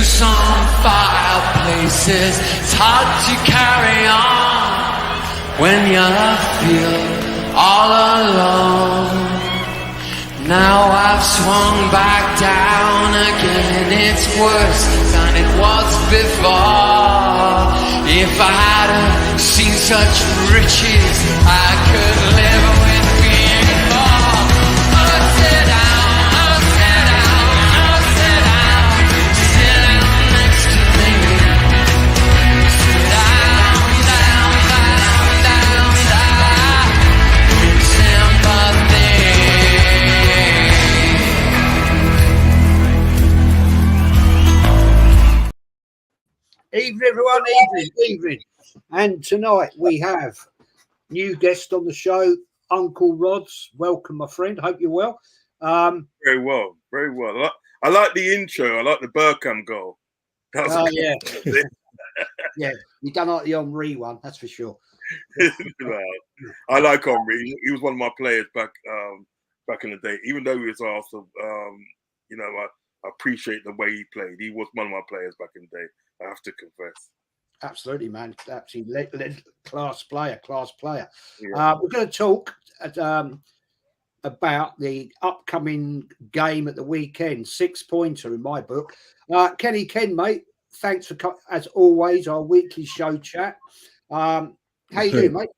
some fireplaces. It's hard to carry on when you feel all alone. Now I've swung back down again. It's worse than it was before. If I hadn't seen such riches, I could live with being poor. Oh, sit down, oh, sit down, oh, sit down, sit down next to me. Sit down, down, down, down, down, with sympathy. Evening, everyone. Evening. And tonight we have new guest on the show, Uncle Rodz. Welcome, my friend. Hope you're well. Very well. I like the intro. I like the Burkham goal. Yeah. Yeah, you don't like the Henri one, that's for sure. I like Henri. He was one of my players back in the day. Even though he was Arsenal, I appreciate the way he played. He was one of my players back in the day. I have to confess. Absolutely, man. Absolutely, class player. Yeah. We're going to talk about the upcoming game at the weekend. 6-pointer in my book. Kenny Ken, mate. Thanks for, as always, our weekly show chat. How you doing, mate?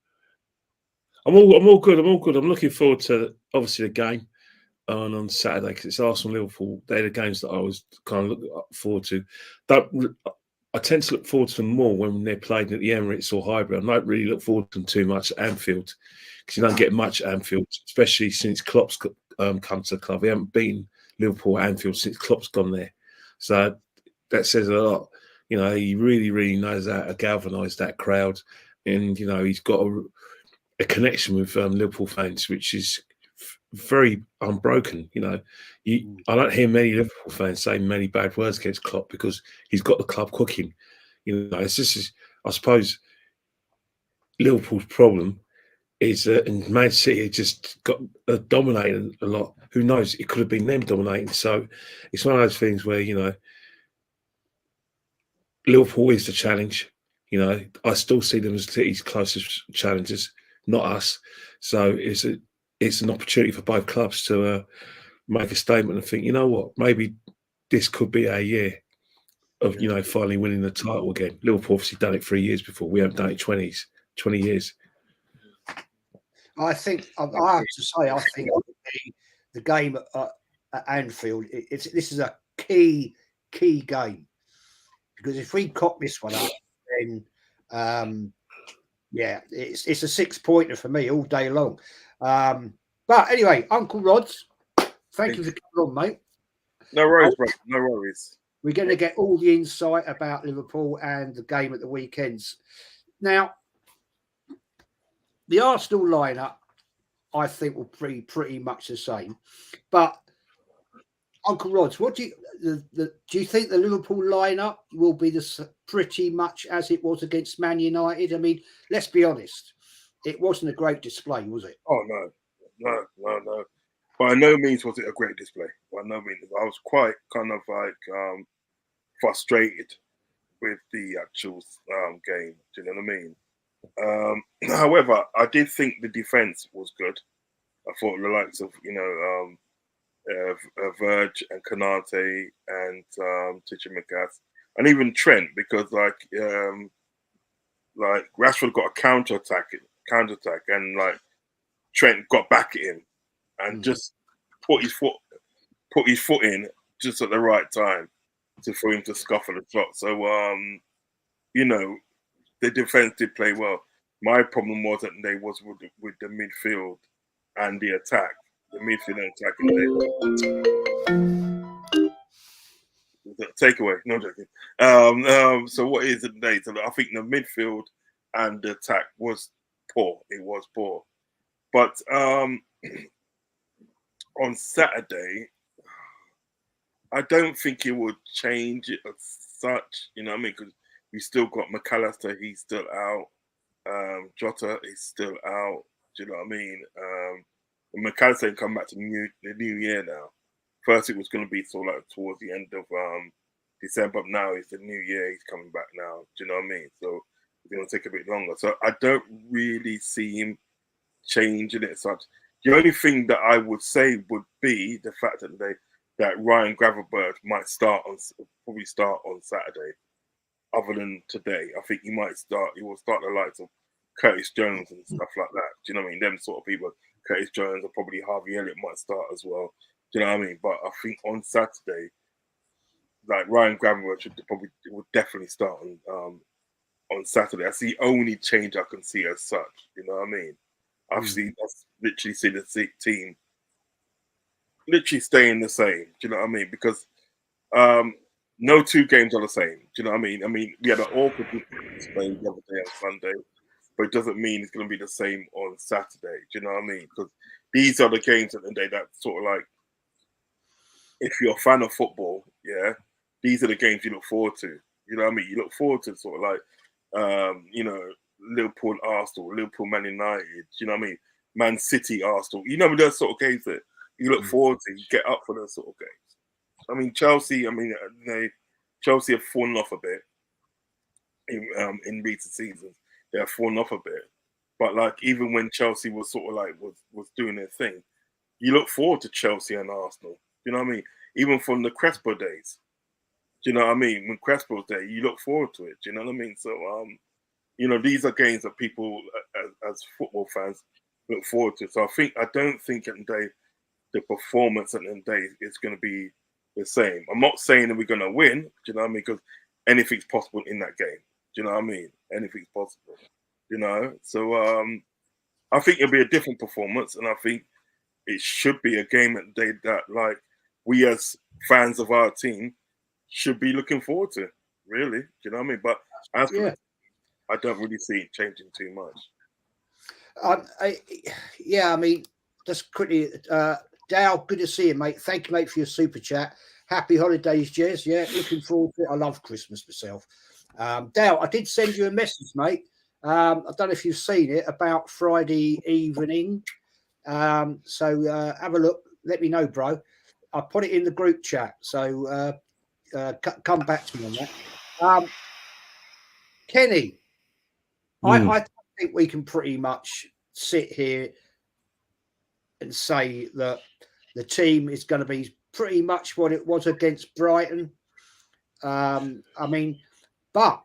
I'm all good. I'm looking forward to obviously the game on Saturday because it's Arsenal Liverpool. They're the games that I was kind of looking forward to. I tend to look forward to them more when they're played at the Emirates or Highbury. I don't really look forward to them too much at Anfield because you don't get much at Anfield, especially since Klopp's come to the club. We haven't beaten Liverpool at Anfield since Klopp's gone there. So that says a lot. You know, he really, really knows how to galvanise that crowd. And, you know, he's got a connection with Liverpool fans, which is very unbroken. You know, I don't hear many Liverpool fans say many bad words against Klopp because he's got the club cooking. You know, it's just, I suppose, Liverpool's problem is that in Man City just got dominated a lot. Who knows? It could have been them dominating. So it's one of those things where, you know, Liverpool is the challenge. You know, I still see them as City's closest challengers, not us. So it's an opportunity for both clubs to make a statement and think, you know what, maybe this could be our year of, you know, finally winning the title again. Liverpool obviously done it 3 years before. We haven't done it 20 years. I think, I have to say, I think the game at Anfield, this is a key game. Because if we cop this one up, then, it's a 6-pointer for me all day long. But anyway, Uncle Rodz, thank you for coming on, mate. No worries, bro. No worries. We're going to get all the insight about Liverpool and the game at the weekends. Now, the Arsenal lineup, I think, will be pretty much the same. But Uncle Rodz, what do you think the Liverpool lineup will be pretty much as it was against Man United? I mean, let's be honest, it wasn't a great display, was it? Oh no. By no means was it a great display. By no means. I was quite kind of like frustrated with the actual game. Do you know what I mean? However, I did think the defense was good. I thought the likes of Verge and Kanate and Tichimikas and even Trent, because like Rashford got a counter attack and like Trent got back at him and just put his foot in just at the right time for him to scuffle the shot. So the defense did play well. My problem wasn't with the midfield and the attack. The midfield and attacking. Takeaway. No joking. So what is it today? So I think the midfield and the attack was poor. It was poor. But on Saturday, I don't think it would change it as such. You know what I mean? Because we still got McAllister. He's still out. Jota is still out. Do you know what I mean? McAllister can come back to the new year now. First, it was going to be sort of like towards the end of December. Now it's the new year. He's coming back now. Do you know what I mean? So it's going to take a bit longer. So I don't really see him changing it as such. The only thing that I would say would be the fact that Ryan Gravenberch might probably start on Saturday. Other than today, I think he will start the likes of Curtis Jones and stuff like that. Do you know what I mean? Them sort of people, Curtis Jones or probably Harvey Elliott might start as well. Do you know what I mean? But I think on Saturday, like Ryan Gravenberch would definitely start on Saturday. That's the only change I can see as such. You know what I mean? I've literally seen the team literally staying the same. Do you know what I mean? Because no two games are the same. Do you know what I mean? I mean, we had an awkward display the other day on Sunday, but it doesn't mean it's going to be the same on Saturday. Do you know what I mean? Because these are the games at the end of the day that sort of like, if you're a fan of football, yeah, these are the games you look forward to. You know what I mean? You look forward to sort of like, you know, Liverpool, Arsenal, Liverpool, Man United. You know what I mean? Man City, Arsenal. You know those sort of games that you look forward to. You get up for those sort of games. I mean, Chelsea. I mean, Chelsea have fallen off a bit in recent seasons. They have fallen off a bit, but like even when Chelsea was sort of like was doing their thing, you look forward to Chelsea and Arsenal. You know what I mean? Even from the Crespo days. Do you know what I mean? When Crespo was there, you look forward to it. Do you know what I mean? So you know, these are games that people as football fans look forward to. So I don't think at the day the performance at the end of the day is going to be the same. I'm not saying that we're going to win. Do you know what I mean? Because anything's possible in that game. Do you know what I mean? Anything's possible. You know? So I think it'll be a different performance, and I think it should be a game at the day that like we as fans of our team should be looking forward to. Really? Do you know what I mean? But as for I don't really see it changing too much. I mean, just quickly, Dale, good to see you, mate. Thank you, mate, for your super chat. Happy holidays, Jez. Yeah, looking forward to it. I love Christmas myself. Dale, I did send you a message, mate. I don't know if you've seen it about Friday evening. So have a look. Let me know, bro. I put it in the group chat. So come back to me on that. Kenny, I think we can pretty much sit here and say that the team is going to be pretty much what it was against Brighton. I mean, but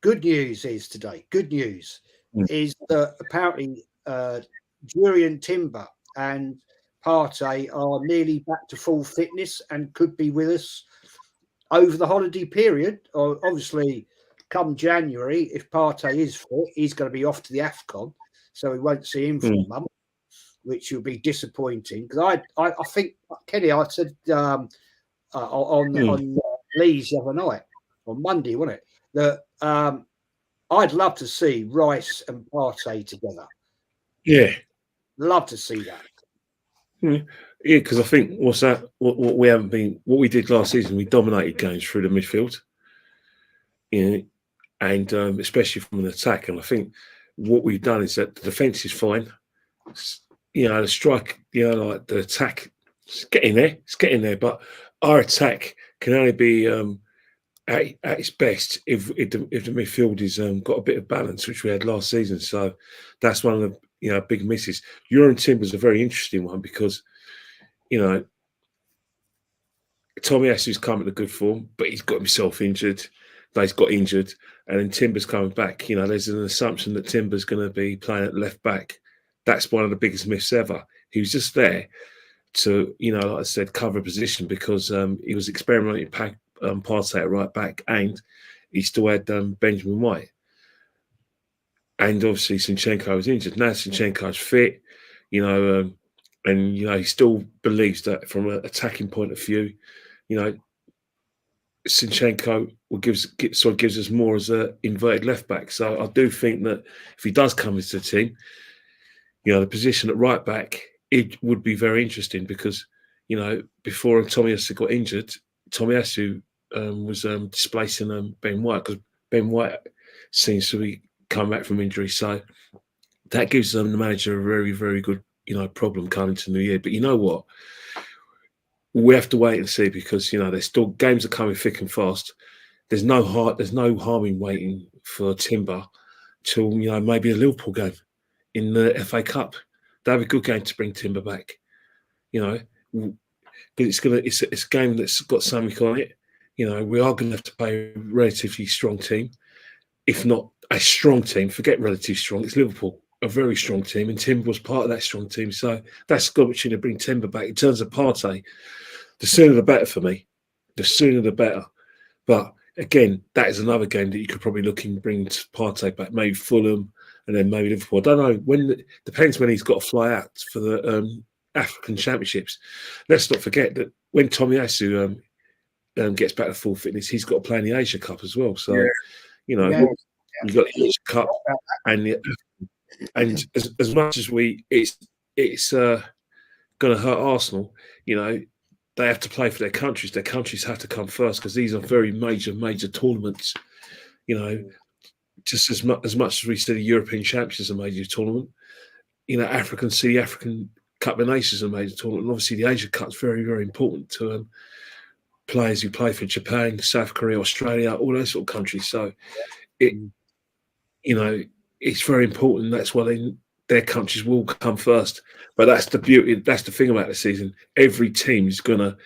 good news is that apparently Jurriën Timber and Partey are nearly back to full fitness and could be with us over the holiday period. Or obviously, come January, if Partey is fit, he's going to be off to the AFCON, so we won't see him for a month, which will be disappointing. Because I think, Kenny, I said on Lee's the other night, on Monday, wasn't it, that I'd love to see Rice and Partey together. Yeah. Love to see that. Yeah, because I think what we did last season, we dominated games through the midfield. Yeah, and especially from an attack. And I think what we've done is that the defence is fine. You know, the strike, you know, like the attack, it's getting there. But our attack can only be at its best if the midfield is got a bit of balance, which we had last season. So that's one of the big misses. Jurriën Timber's a very interesting one because Tomiyasu's come in a good form, but he's got himself injured. He's got injured, and then Timber's coming back. There's an assumption that Timber's going to be playing at left back. That's one of the biggest myths ever. He was just there to, like I said, cover a position because he was experimenting Partey at right back, and he still had Benjamin White. And obviously Zinchenko was injured. Now Zinchenko's fit, and he still believes that from an attacking point of view, Zinchenko gives us more as an inverted left back. So I do think that if he does come into the team, the position at right back, it would be very interesting because, before Tomiyasu got injured, Tomiyasu was displacing Ben White because Ben White seems to be come back from injury. So that gives the manager a very, very good, problem coming to the new year. But you know what? we have to wait and see because there's still games are coming thick and fast. There's no harm in waiting for Timber till maybe a Liverpool game in the FA Cup. That'd be a good game to bring Timber back. Because it's a game that's got something on it. We are going to have to play a relatively strong team, if not a strong team. Forget relatively strong. It's Liverpool, a very strong team, and Timber was part of that strong team. So that's a good opportunity to bring Timber back. In terms of Partey, the sooner the better for me. The sooner the better. But again, that is another game that you could probably look and bring Partey back. Maybe Fulham and then maybe Liverpool. I don't know. Depends when he's got to fly out for the African Championships. Let's not forget that when Tomiyasu gets back to full fitness, he's got to play in the Asia Cup as well. So, you've got the Asia Cup and as much as it's going to hurt Arsenal, they have to play for their countries. Their countries have to come first because these are very major tournaments. Just as much as we see the European Championships is a major tournament, African Cup of Nations is a major tournament. And obviously, the Asia Cup is very, very important to players who play for Japan, South Korea, Australia, all those sort of countries. So, it's very important. That's why their countries will come first. But that's the beauty. That's the thing about the season. Every team is going to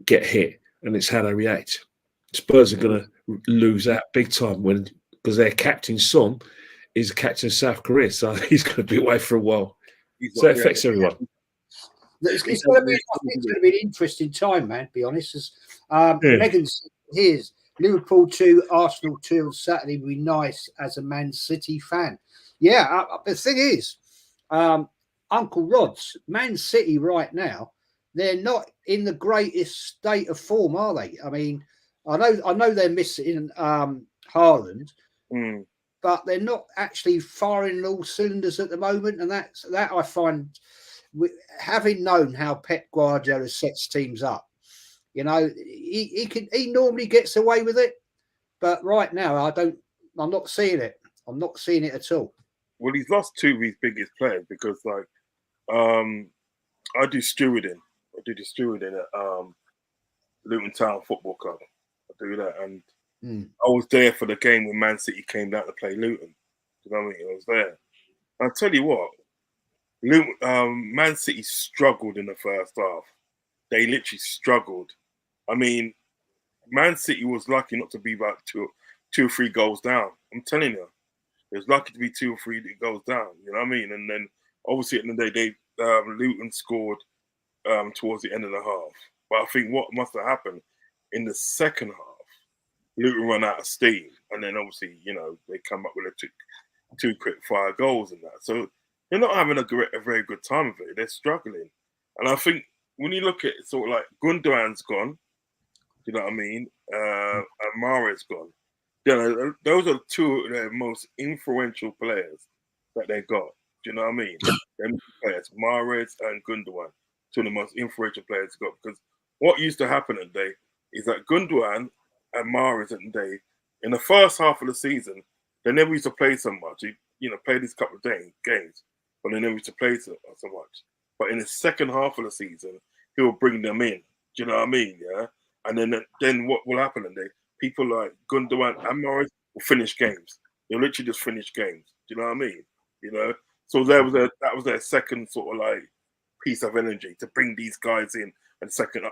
get hit, and it's how they react. Spurs are going to lose out big time because their captain Son is the captain of South Korea, so he's going to be away for a while. So it affects everyone. It's going to be an interesting time, man. To be honest, Megan's here's Liverpool 2, Arsenal 2 on Saturday. Would be nice as a Man City fan. Yeah, the thing is, Uncle Rodz, Man City right now, they're not in the greatest state of form, are they? I mean, I know they're missing Haaland, but they're not actually firing all cylinders at the moment, and that I find, having known how Pep Guardiola sets teams up, he normally gets away with it, but right now I'm not seeing it. I'm not seeing it at all. Well, he's lost two of his biggest players because, I do stewarding. I do the stewarding at Luton Town Football Club. I do that, and I was there for the game when Man City came down to play Luton. You know what I mean? I was there. I'll tell you what, Man City struggled in the first half. They literally struggled. I mean, Man City was lucky not to be about two or three goals down. I'm telling you. It was lucky to be 2 or 3 goals down, you know what I mean? And then, obviously, at the end of the day, Luton scored towards the end of the half. But I think what must have happened in the second half, Luton run out of steam. And then, obviously, they come up with two quick fire goals and that. So, they're not having a very good time of it. They're struggling. And I think when you look at it, sort of like Gundogan's gone, you know what I mean? And Mahrez's gone. Those are two of their most influential players that they got. Do you know what I mean? Them players, Mahrez and Gundogan, two of the most influential players they got. Because what used to happen at the day is that Gundogan and Mahrez at the day, in the first half of the season, they never used to play so much. He, played these couple of games, but they never used to play so much. But in the second half of the season, he'll bring them in. Do you know what I mean? Yeah. And then what will happen at the day? People like Gundogan and Mahrez will finish games. They'll literally just finish games. Do you know what I mean? So that was their second sort of like piece of energy to bring these guys in and second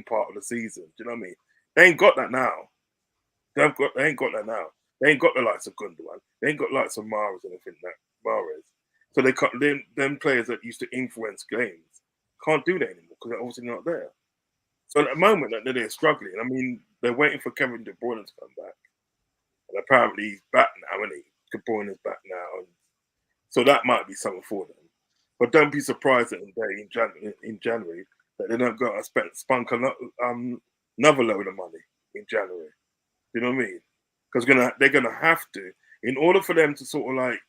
part of the season. Do you know what I mean? They ain't got that now. They ain't got that now. They ain't got the likes of Gundogan. They ain't got the likes of Mahrez and anything that Mahrez. So they can't. Them players that used to influence games can't do that anymore because they're obviously not there. So at the moment that they're struggling, I mean, they're waiting for Kevin De Bruyne to come back. And apparently he's back now, isn't he? De Bruyne is back now. And so that might be something for them. But don't be surprised that in January that they don't go and spunk another load of money in January. You know what I mean? Because they're going to have to, in order for them to sort of like,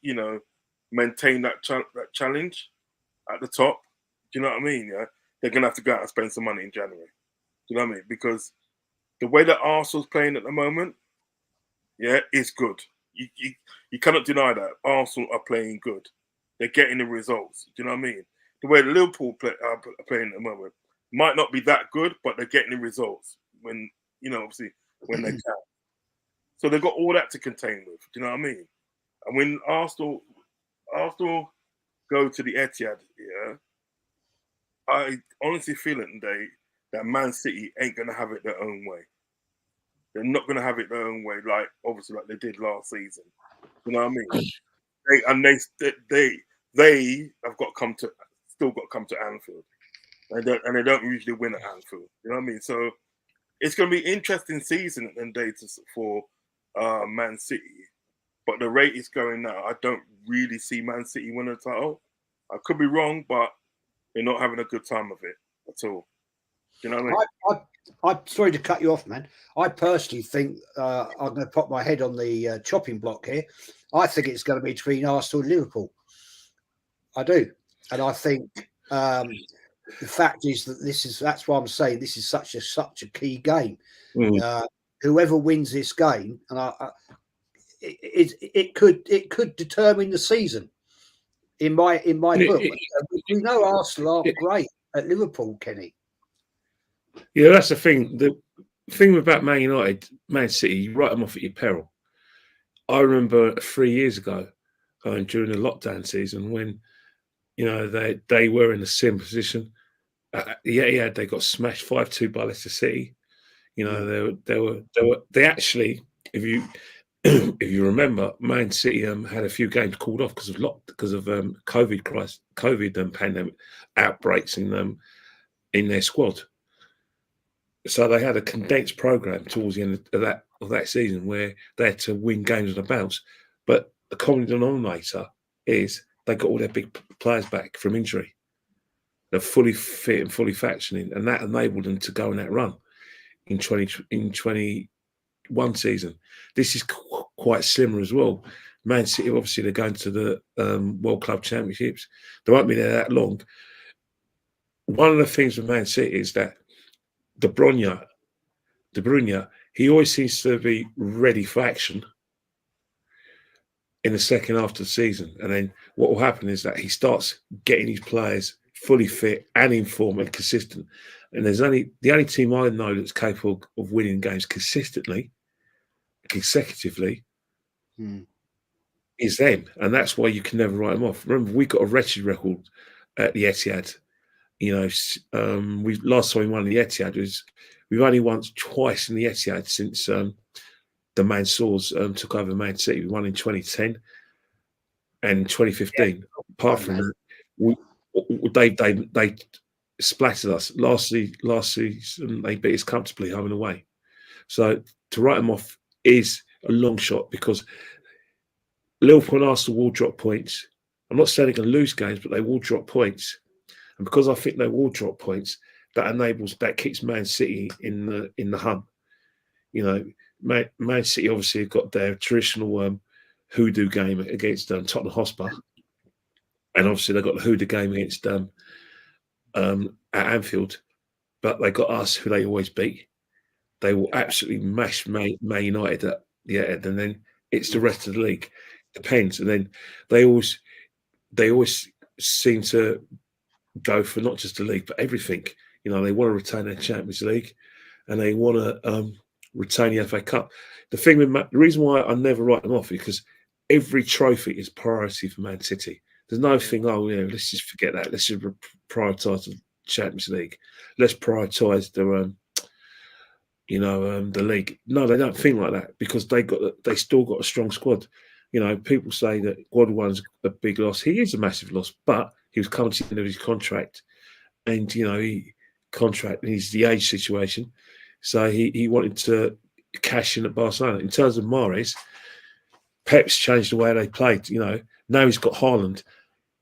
maintain that challenge at the top. Do you know what I mean? Yeah, they're going to have to go out and spend some money in January. Do you know what I mean? Because the way that Arsenal's playing at the moment, yeah, is good. You cannot deny that Arsenal are playing good. They're getting the results. Do you know what I mean? The way the Liverpool are playing at the moment, might not be that good, but they're getting the results when, obviously when they can. So they've got all that to contain with. Do you know what I mean? And when Arsenal go to the Etihad, yeah, I honestly feel it today that Man City ain't going to have it their own way. They're not going to have it their own way, like they did last season. You know what I mean? They have still got to come to Anfield, and they don't usually win at Anfield. You know what I mean? So it's going to be an interesting season at the end of the day for Man City. But the rate is going now. I don't really see Man City win a title. I could be wrong, but they're not having a good time of it at all. Do you know what I mean? I'm sorry to cut you off, man. I personally think I'm going to pop my head on the chopping block here. I think it's going to be between Arsenal and Liverpool. I do, and I think the fact is that that's why I'm saying this is such a key game. Whoever wins this game, and it could determine the season. In my book, we know Arsenal aren't great at Liverpool, Kenny. Yeah, that's the thing. The thing about Man United, Man City, you write them off at your peril. I remember 3 years ago, during the lockdown season, when they were in a similar position. They got smashed 5-2 by Leicester City. They actually, if you remember, Man City had a few games called off because of COVID pandemic outbreaks in their squad. So they had a condensed program towards the end of that season where they had to win games on the bounce. But the common denominator is they got all their big players back from injury. They're fully fit and fully functioning, and that enabled them to go on that run in 2021 season. This is quite similar as well. Man City, obviously, they're going to the World Club Championships. They won't be there that long. One of the things with Man City is that De Bruyne, he always seems to be ready for action in the second half of the season. And then what will happen is that he starts getting his players fully fit and in form and consistent. And the only team I know that's capable of winning games consecutively, is them. And that's why you can never write them off. Remember, we got a wretched record at the Etihad. Last time we won the Etihad we've only won twice in the Etihad since the Mansours took over Man City. We won in 2010 and 2015. Yeah. Apart from that, they splattered us. Last season, they beat us comfortably home and away. So to write them off is a long shot because Liverpool and Arsenal will drop points. I'm not saying they can lose games, but they will drop points. And because I think they will drop points, that keeps Man City in the hunt. Man City obviously have got their traditional hoodoo game against Tottenham Hotspur, and obviously they've got the hoodoo game against at Anfield. But they got us, who they always beat. They will absolutely mash Man United at the end, and then it's the rest of the league. Depends, and then they always seem to go for not just the league but everything. They want to retain their Champions League, and they want to retain the FA Cup. The reason why I never write them off is because every trophy is priority for Man City. There's no thing, let's just forget that. Let's just prioritise the Champions League. Let's prioritise the league. No, they don't think like that because they still got a strong squad. People say that Godwin's a big loss. He is a massive loss, but he was coming to the end of his contract, and he's the age situation, so he wanted to cash in at Barcelona. In terms of Mahrez, Pep's changed the way they played. Now he's got Haaland.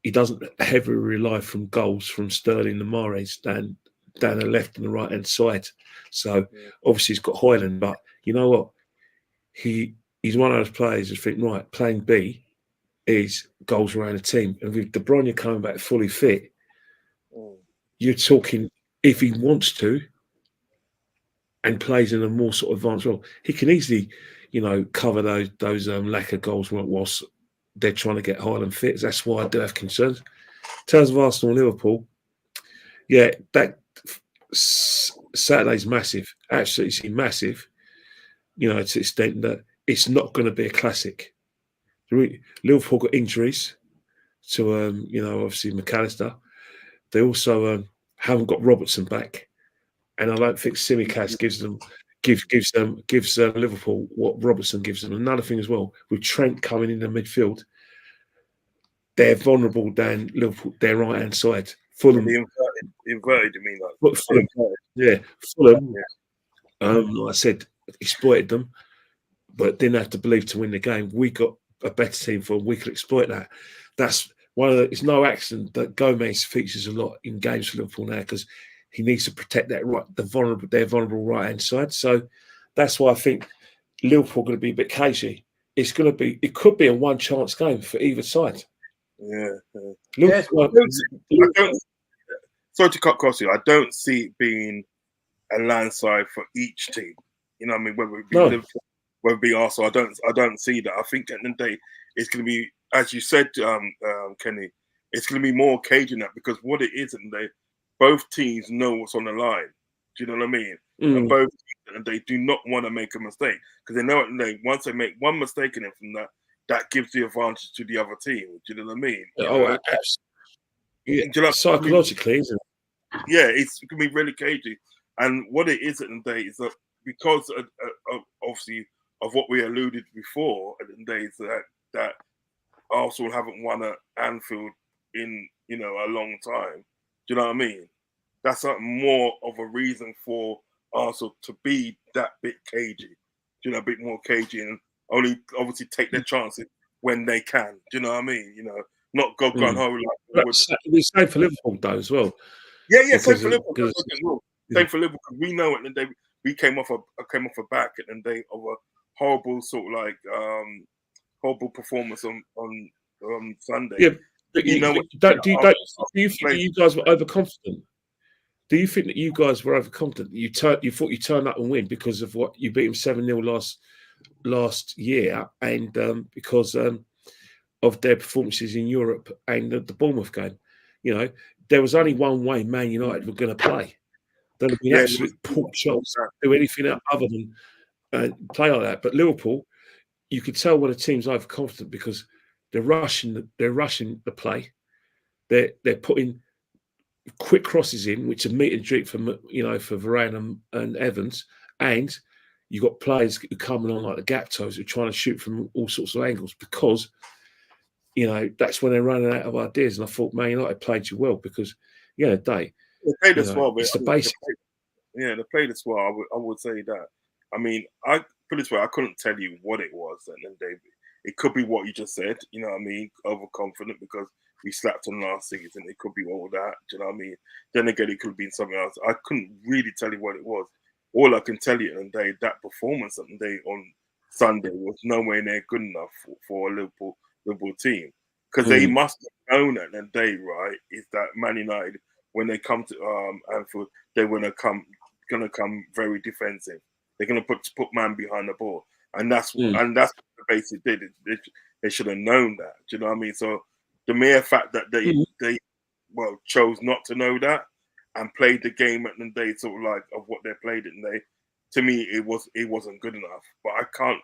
He doesn't heavily rely from goals from Sterling and Mahrez down the left and the right hand side. So obviously he's got Haaland, but you know what? He's one of those players who think, right, plan B is goals around the team. And with De Bruyne coming back fully fit, you're talking, if he wants to and plays in a more sort of advanced role, he can easily, cover those lack of goals whilst they're trying to get Haaland fit. That's why I do have concerns. In terms of Arsenal and Liverpool, that Saturday's massive, absolutely massive. You know, to the extent that it's not going to be a classic. Liverpool got injuries to, you know, obviously McAllister. They also haven't got Robertson back, and I don't think Tsimikas gives Liverpool what Robertson gives them. Another thing as well, with Trent coming in the midfield, they're vulnerable down Liverpool, their right hand side. Fulham, the inverted, you mean like Fulham, yeah, Fulham. Like I said, exploited them, but didn't have to believe to win the game. We got a better team for them. We could exploit that. That's one of the. It's no accident that Gomez features a lot in games for Liverpool now because he needs to protect that their vulnerable right hand side. So that's why I think Liverpool are going to be a bit cagey. It could be a one chance game for either side. Yeah. Liverpool, I don't, sorry to cut across you. I don't see it being a landslide for each team. You know what I mean? Whether it be Liverpool, whether it be Arsenal, I don't see that. I think at the end of the day, it's going to be, as you said, Kenny, it's going to be more cagey than that because what it is, and both teams know what's on the line. Do you know what I mean? And both teams, and they do not want to make a mistake because they know once they make one mistake in it from that gives the advantage to the other team. Do you know what I mean? Absolutely. Yeah, you know, psychologically, isn't it? Yeah, it's going to be really cagey. And what it is at the end of the day is that because of obviously of what we alluded before at the end of the day is that Arsenal haven't won at Anfield in, you know, a long time. Do you know what I mean? That's more of a reason for Arsenal to be that bit cagey. Do you know, a bit more cagey and only obviously take their chances when they can. Do you know what I mean? You know, not go gun ho. It's the same for Liverpool though as well. Yeah, same for Liverpool. Same for Liverpool. We know at the day we came off a back at the day of a horrible sort of like horrible performance on Sunday. Yeah, but do you think that you guys were overconfident? Do you think that you guys were overconfident? You thought you turned up and win because of what you beat them 7-0 last year, and because of their performances in Europe and the Bournemouth game. You know, there was only one way Man United were going to play. They'd have been absolute pork chops to do anything other than play like that. But Liverpool, you could tell when a team's overconfident because they're rushing the play. They're putting quick crosses in, which are meet and drink for Varane and Evans, and you've got players who coming on like the gap toes who are trying to shoot from all sorts of angles because, you know, that's when they're running out of ideas. And I thought Man United played you well because, they played as well. It's the basic. They played as well. I would say that. I mean, I put it this way, I couldn't tell you what it was, and then it could be what you just said. You know what I mean? Overconfident because we slapped them last season. It could be all that. Do you know what I mean? Then again, it could have been something else. I couldn't really tell you what it was. All I can tell you at the day, that performance at the day on Sunday was nowhere near good enough for a Liverpool team because they must have known at the day, right? Is that Man United, when they come to Anfield, they're gonna come very defensive. They're gonna put man behind the ball, and that's what the basic did. They should have known that. Do you know what I mean? So the mere fact that they chose not to know that and played the game at the day sort of like of what they played it, and to me it wasn't good enough. But I can't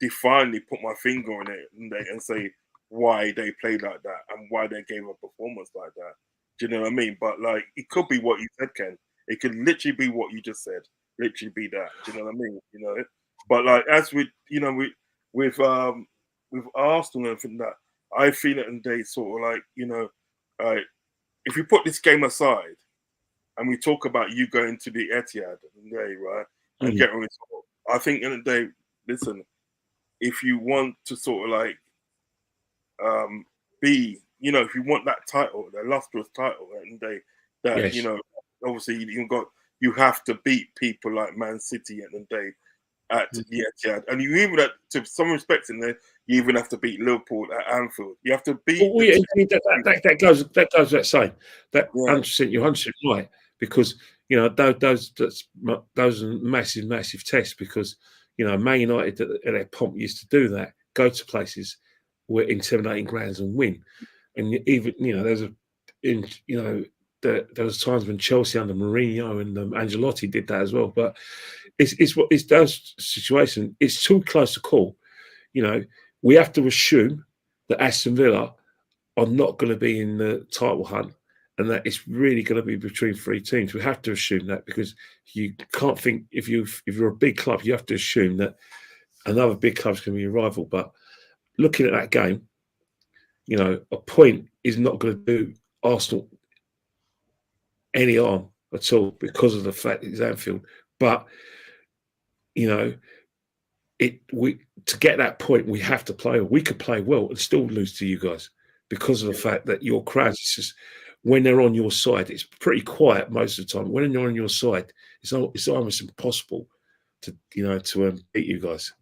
definitely put my finger on it and say why they played like that and why they gave a performance like that. Do you know what I mean? But like it could be what you said, Ken. It could literally be what you just said. Literally be that. Do you know what I mean? You know. But like as with with Arsenal and everything that I feel it and they sort of like if you put this game aside and we talk about you going to the Etihad today, right, and get on it, I think in the day, listen, if you want to sort of like be, if you want that title, that lustrous title, and obviously you have to beat people like Man City at the day at the Etihad, and you even to some respects in there, you even have to beat Liverpool at Anfield. You have to beat. That goes without saying. That 100%, you're 100% right because those are massive tests because Man United at their pomp used to do that, go to places where intimidating grounds and win, and even there's there was times when Chelsea under Mourinho and Ancelotti did that as well. But it's those situations. It's too close to call. You know, we have to assume that Aston Villa are not going to be in the title hunt, and that it's really going to be between 3 teams. We have to assume that, because you can't think, if you're a big club, you have to assume that another big club's going to be your rival. But looking at that game, you know, a point is not going to do Arsenal any harm at all, because of the fact it's Anfield. But you know, to get that point, we have to play. We could play well and still lose to you guys, because of the fact that your crowds, it's just, when they're on your side, it's pretty quiet most of the time. When they're on your side, it's almost impossible to beat you guys.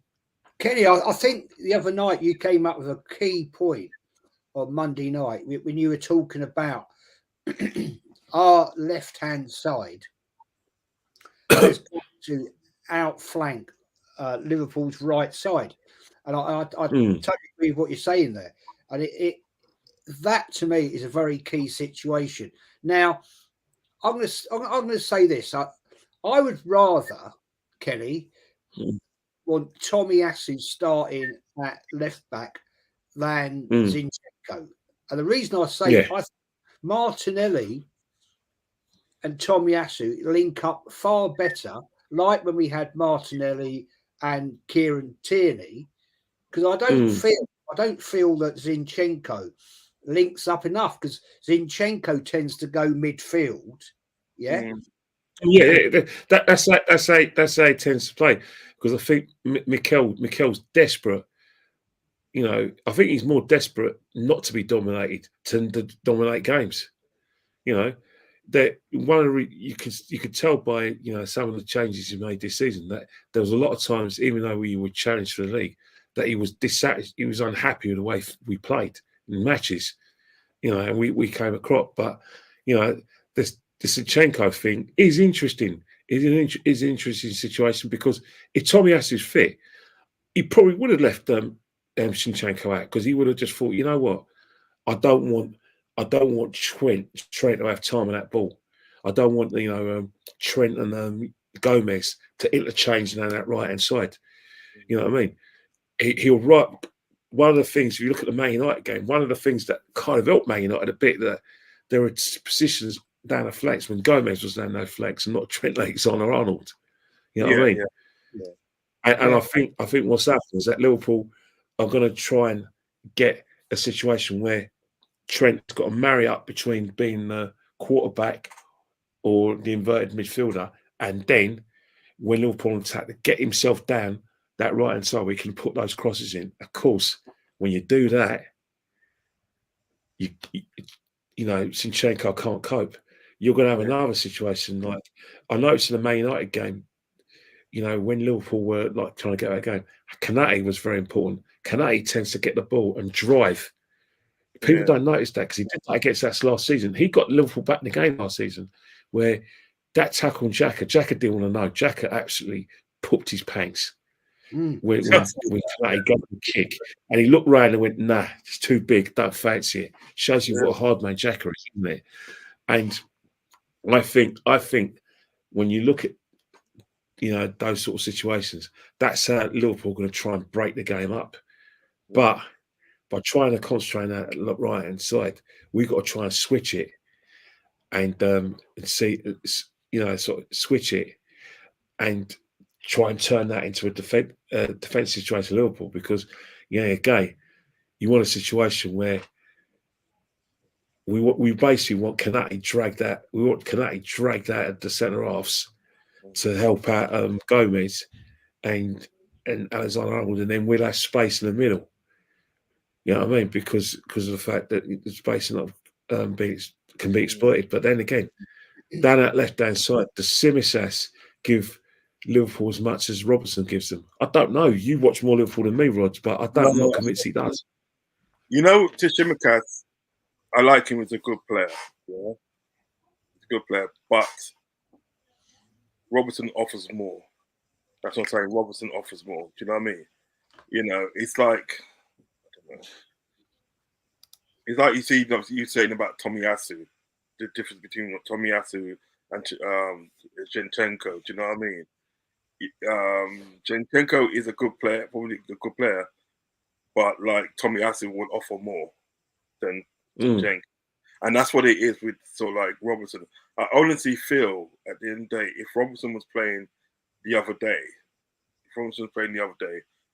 Kenny, I think the other night you came up with a key point on Monday night when you were talking about our left-hand side has got to outflank Liverpool's right side, and I totally agree with what you're saying there. And that to me is a very key situation. Now, I'm going to say this: I would rather, Kenny, want Tomiyasu starting at left back than Zinchenko. And the reason I say I think Martinelli and Tomiyasu link up far better, like when we had Martinelli and Kieran Tierney, because I don't feel that Zinchenko links up enough, because Zinchenko tends to go midfield. Yeah. That's how he tends to play, because I think Mikel's desperate. You know, I think he's more desperate not to be dominated than to dominate games. You know, that you could tell by some of the changes he made this season that there was a lot of times, even though we were challenged for the league, that he was dissatisfied. He was unhappy with the way we played in matches. You know, and we came a crop. But you know, the Zinchenko thing is interesting. It's an interesting situation, because if Tomiyasu's fit, he probably would have left Zinchenko out, because he would have just thought, you know what, I don't want Trent to have time on that ball. I don't want Trent and Gomez to interchange down that right hand side. You know what I mean? He'll write. One of the things, if you look at the Man United game, one of the things that kind of helped Man United a bit, that there were positions down the flanks when Gomez was down those flanks and not Trent Alexander-Arnold. You know what I mean? And I think what's happened is that Liverpool are going to try and get a situation where Trent's got to marry up between being the quarterback or the inverted midfielder, and then when Liverpool attack, to get himself down that right hand side, we can put those crosses in. Of course, when you do that, you Zinchenko can't cope. You're going to have another situation like I noticed in the Man United game. You know, when Liverpool were like trying to get that game, Kanate was very important. Kanate tends to get the ball and drive. People don't notice that, because he did that against us last season. He got Liverpool back in the game last season, where that tackle on Xhaka didn't want to know. Xhaka absolutely pooped his pants when Kanate got the kick, and he looked round and went, "Nah, it's too big. Don't fancy it." Shows you what a hard man Xhaka is, isn't it? And I think when you look at those sort of situations, that's how Liverpool are going to try and break the game up. But by trying to concentrate on that right hand side, we've got to try and switch it and see, sort of switch it and try and turn that into a defensive situation for Liverpool. Because, again, you want a situation where we basically want Kanate dragged out. We want Kanate dragged out of the centre halves to help out Gomez and Alexander-Arnold, and then we'll have space in the middle. You know what I mean? Because of the fact that the space can be exploited. But then again, down that left-hand side, does Tsimikas give Liverpool as much as Robertson gives them? I don't know. You watch more Liverpool than me, Rods, but I'm not convinced he does. You know, Tsimikas, I like him as a good player. Yeah, he's a good player, but Robertson offers more. That's what I'm saying. Robertson offers more. Do you know what I mean? It's like, I don't know. It's like you saying about Tomiyasu. the difference between what Tomiyasu and Zinchenko. Do you know what I mean? Zinchenko is a good player, probably a good player, but like Tomiyasu would offer more than Zinchenko. And that's what it is with sort of like Robertson. I honestly feel at the end of the day, if Robertson was playing the other day,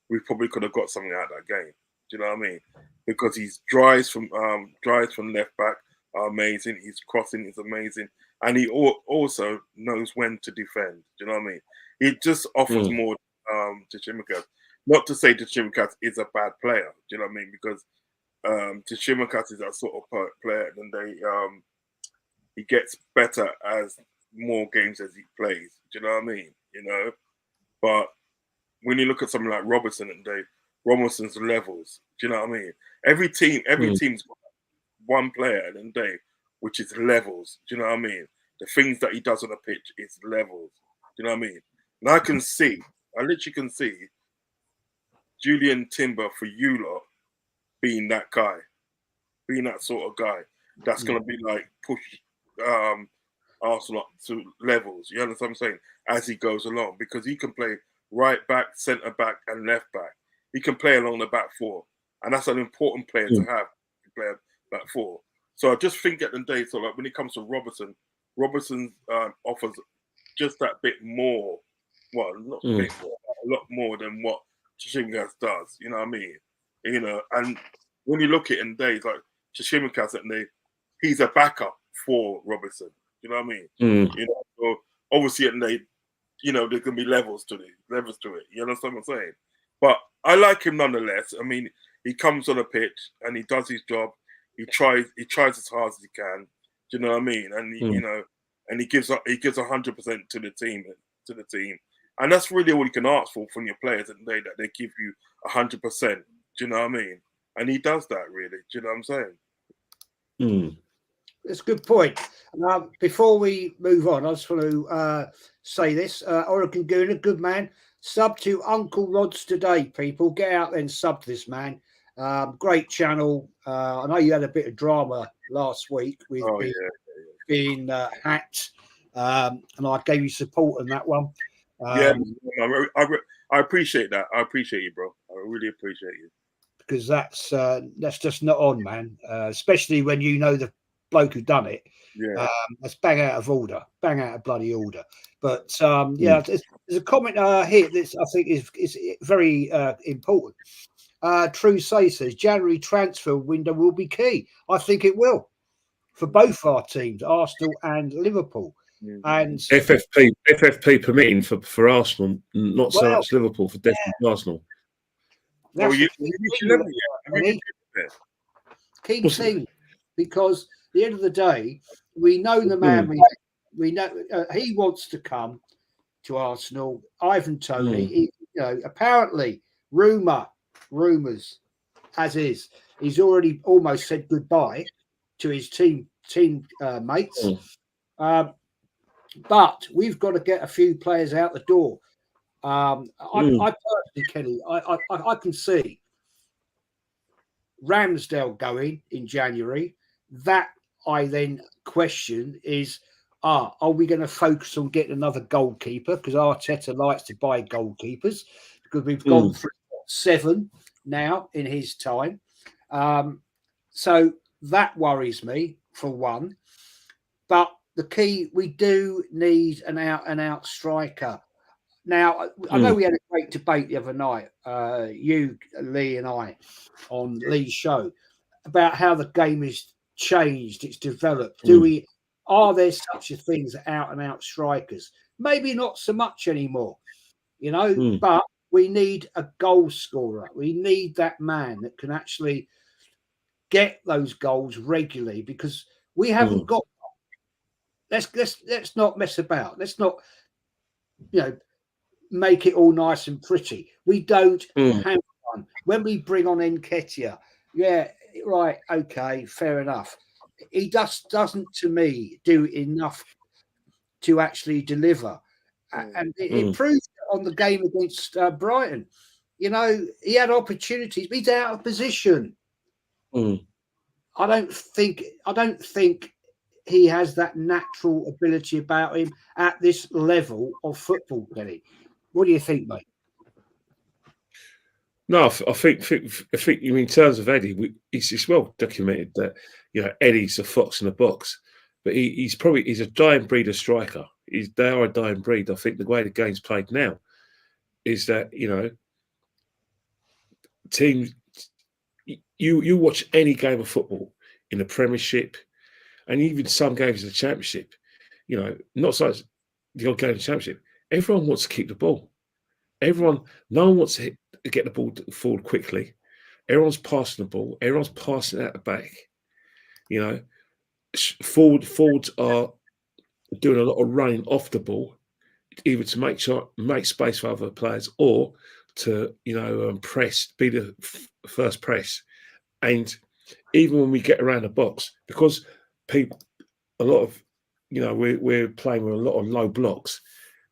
we probably could have got something out of that game. Do you know what I mean? Because his drives from left back are amazing. His crossing is amazing, and he also knows when to defend. Do you know what I mean? He just offers more to Tsimikas. Not to say that Tsimikas is a bad player. Do you know what I mean? Because Tsimikas is that sort of player, and he gets better as more games as he plays. Do you know what I mean? You know, but when you look at something like Robertson and Robertson's levels, do you know what I mean? Every team's got one player at the end of the day, which is levels. Do you know what I mean? The things that he does on the pitch is levels. Do you know what I mean? And I literally can see Julian Timber for you lot being that guy, being that sort of guy that's going to be like push Arsenal up to levels. You understand what I'm saying? As he goes along, because he can play right back, centre back, and left back. He can play along the back four, and that's an important player to have. Play back four. So I just think at the day, so like when it comes to Robertson offers just that bit more. Well, not a bit more, a lot more than what Tsimikas does. You know what I mean? You know, and when you look at it in days like Tsimikas, he's a backup for Robertson. You know what I mean? You know, so obviously at the you know, there can be levels to it. You understand what I'm saying? But I like him nonetheless. I mean, he comes on a pitch and he does his job. He tries as hard as he can. Do you know what I mean? And you know, and he gives 100% to the team. And that's really all you can ask for from your players at the day, that they give you 100%. Do you know what I mean? And he does that, really. Do you know what I'm saying? That's a good point. Before we move on, I just want to say this. Oregon Gooner, good man. Sub to Uncle Rodz today, people. Get out there and sub to this man. Great channel. I know you had a bit of drama last week with being hacked. And I gave you support on that one. I appreciate that. I appreciate you, bro. I really appreciate you. Because that's just not on, man. Especially when you know the bloke who done it. Yeah. That's bang out of bloody order. But there's a comment here that I think is very important. True says January transfer window will be key. I think it will for both our teams, Arsenal and Liverpool. And FFP permitting for Arsenal, not so much Liverpool, for definitely Arsenal. Key thing, because at the end of the day, we know the man. We know he wants to come to Arsenal. Ivan Toney, apparently rumours, as is, he's already almost said goodbye to his team mates. But we've got to get a few players out the door. I personally, Kenny, I can see Ramsdale going in January. That I then question is, are we going to focus on getting another goalkeeper? Because Arteta likes to buy goalkeepers, because we've gone through 7 now in his time. So that worries me, for one. But the key, we do need an out-and-out striker. Now, I know we had a great debate the other night, you, Lee, and I, on Lee's show, about how the game is changed, it's developed. Are there such a thing as out-and-out strikers? Maybe not so much anymore, but we need a goal scorer. We need that man that can actually get those goals regularly, because we haven't got. Let's not mess about. Let's not, make it all nice and pretty. We don't have one. When we bring on Nketiah, right, okay, fair enough. He doesn't, to me, do enough to actually deliver. And it proved on the game against Brighton. He had opportunities, but he's out of position. I don't think he has that natural ability about him at this level of football, Kenny? What do you think, mate? No, I think you mean in terms of Eddie, it's well documented that Eddie's a fox in a box, but he's a dying breed of striker. They are a dying breed. I think the way the game's played now is that teams. You watch any game of football in the Premiership, and even some games in the Championship. Not so much the odd game in the Championship. Everyone wants to keep the ball. No one wants to get the ball forward quickly. Everyone's passing the ball. Everyone's passing it out the back. Forwards are doing a lot of running off the ball, either to make space for other players or to press, be the first press. And even when we get around the box, because we're playing with a lot of low blocks,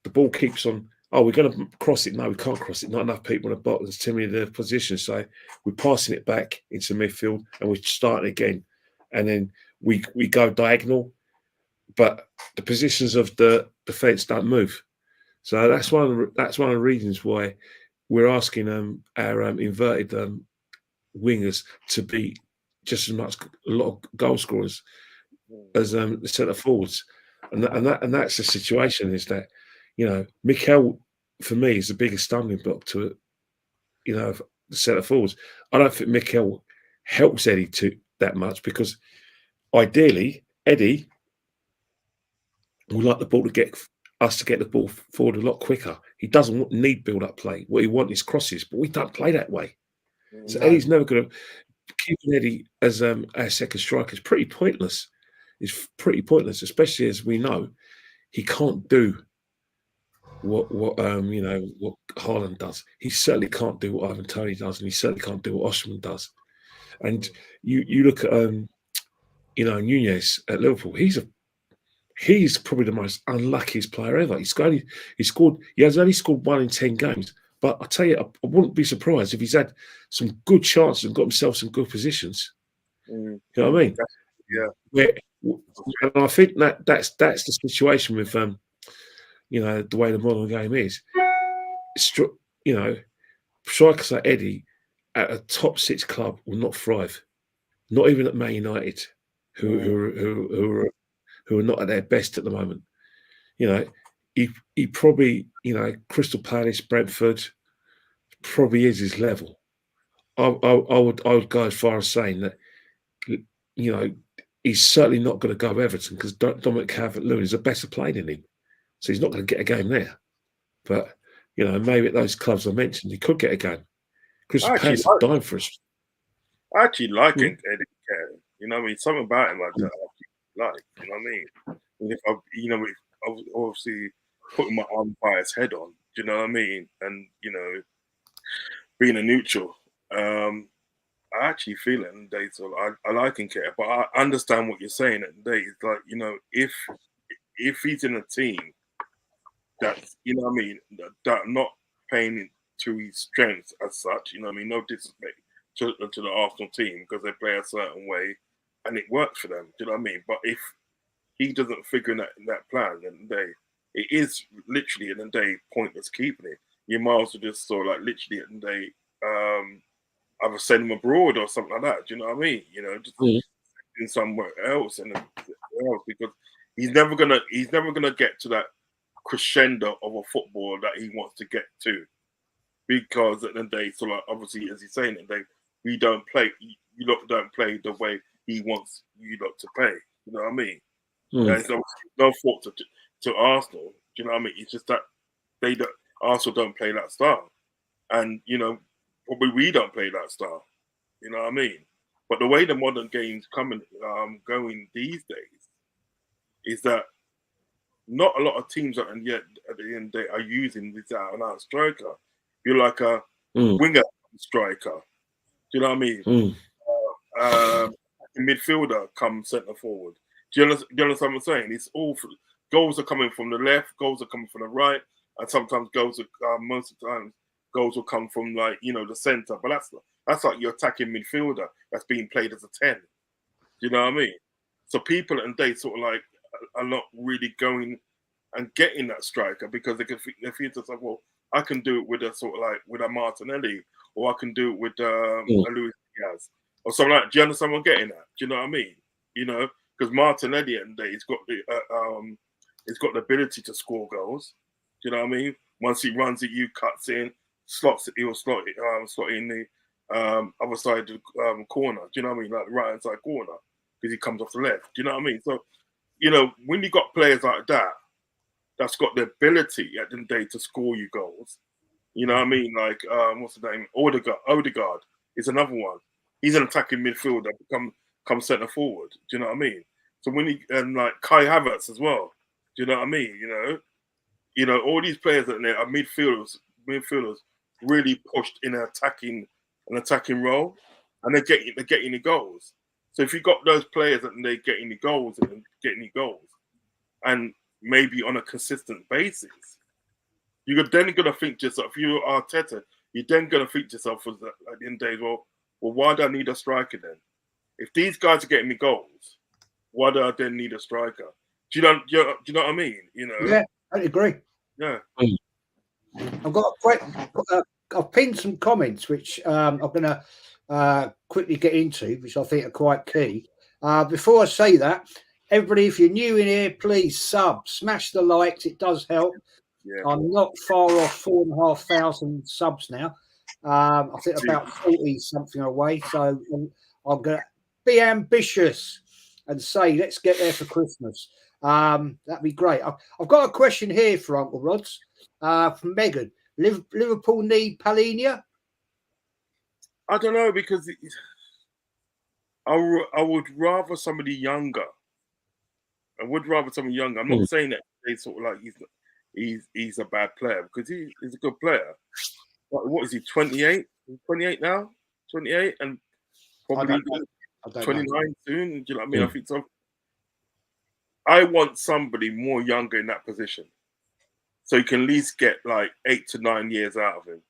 the ball keeps on. Oh, we're going to cross it. No, we can't cross it. Not enough people in the box. There's too many of the positions. So we're passing it back into midfield and we're starting again. And then we go diagonal, but the positions of the defence don't move. So that's one of the reasons why we're asking our inverted wingers to be just as much a lot of goal scorers as the centre forwards, and that's the situation. Is that Mikel for me is the biggest stumbling block to the centre forwards. I don't think Mikel helps Eddie that much, because ideally Eddie would like the ball to get the ball forward a lot quicker. He doesn't need build-up play. What he wants is crosses, but we don't play that way. So Eddie's never going to keeping Eddie as our second striker is pretty pointless. It's pretty pointless, especially as we know he can't do what Haaland does. He certainly can't do what Ivan Toney does, and he certainly can't do what Osimhen does. And you look at Nunez at Liverpool. He's probably the most unluckiest player ever. He has only scored 1 in 10 games. But I tell you, I wouldn't be surprised if he's had some good chances and got himself some good positions. You know what I mean? Yeah. And I think that's the situation with the way the modern game is. Strikers like Eddie at a top 6 club will not thrive. Not even at Man United, who are not at their best at the moment. He probably, Crystal Palace, Brentford, probably is his level. I would go as far as saying that, he's certainly not going to go Everton, because Dominic Calvert-Lewin is a better player than him, so he's not going to get a game there. But maybe at those clubs I mentioned, he could get a game. Crystal Palace are dying for us. I actually like Eddie Keane. Something about him I like. You know what I mean? And if I was obviously putting my unbiased head on, do you know what I mean? And being a neutral, I actually feel it in the day. So I like Nketiah, but I understand what you're saying at the day. It's like, if he's in a team that's, that not playing to his strengths as such, no disrespect to the Arsenal team, because they play a certain way and it works for them. Do you know what I mean? But if he doesn't figure in that plan, then it is literally in the day pointless keeping it. You might as well just sort of like literally in the day either send him abroad or something like that. Do you know what I mean? Just in somewhere else because he's never gonna get to that crescendo of a football that he wants to get to. Because at the end of the day, so like obviously as he's saying it, we don't play. You lot don't play the way he wants you lot to play. You know what I mean? There's no fault to Arsenal. Do you know what I mean? It's just that Arsenal don't play that style, and probably we don't play that style. You know what I mean? But the way the modern game's going these days is that not a lot of teams at the end of the day are using this out-and-out striker. You're like a winger striker. Do you know what I mean? Midfielder come centre forward. Do you understand what I'm saying? It's all goals are coming from the left, goals are coming from the right, and sometimes most of the time goals will come from the centre. But that's like your attacking midfielder that's being played as a 10. Do you know what I mean? So people and they sort of like are not really going and getting that striker because they feel to themselves, well, I can do it with a sort of like with a Martinelli, or I can do it with a Luis Diaz or something like that. Do you understand what I'm getting at? Do you know what I mean? You know, because Martinelli and he's got the ability to score goals. Do you know what I mean? Once he runs it, you cuts in, he'll slot in the other side of the corner. Do you know what I mean? Like the right hand side corner, because he comes off the left. Do you know what I mean? So, you know, when you got players like that, that's got the ability at the end of the day to score you goals. You know what I mean? Like what's the name? Odegaard is another one. He's an attacking midfielder, come centre forward. Do you know what I mean? So and like Kai Havertz as well. Do you know what I mean? You know, all these players that are midfielders really pushed in an attacking role, and they're getting the goals. So if you got those players and they're getting the goals and maybe on a consistent basis, you're then gonna think to yourself, if you're Arteta, you're then gonna think to yourself at the end of the day, well, why do I need a striker then? If these guys are getting me goals, why do I then need a striker? Do you know what I mean? You know? Yeah, I agree. Yeah. I've got I've pinned some comments which I'm going to quickly get into, which I think are quite key. Before I say that, everybody, if you're new in here, please smash the likes. It does help. Yeah. I'm not far off 4,500 subs now. I think about 40 something away. So I'm going to be ambitious and say, let's get there for Christmas. That'd be great. I've got a question here for Uncle Rodz from Megan. Liverpool need Palhinha? I don't know, because I would rather somebody younger. I'm not saying that they sort of like he's a bad player, because he's a good player. What is he? 28? 28 now? 28 and probably 29 soon. Do you know what I mean? I think so. I want somebody more younger in that position, so you can at least get like 8 to 9 years out of him.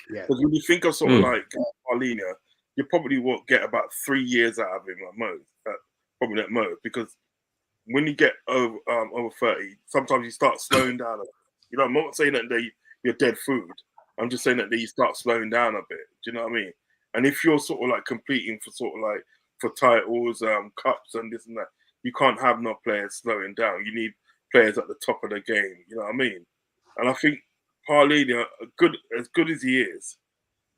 Yeah. Because when you think of sort of like Palhinha, you probably will get about 3 years out of him at most, probably at most. Because when you get over 30, sometimes you start slowing down. You know, I'm not saying that you're dead food. I'm just saying that you start slowing down a bit. Do you know what I mean? And if you're sort of like competing for sort of like for titles, cups, and this and that, you can't have no players slowing down. You need players at the top of the game. You know what I mean? And I think Palhinha, as good as he is,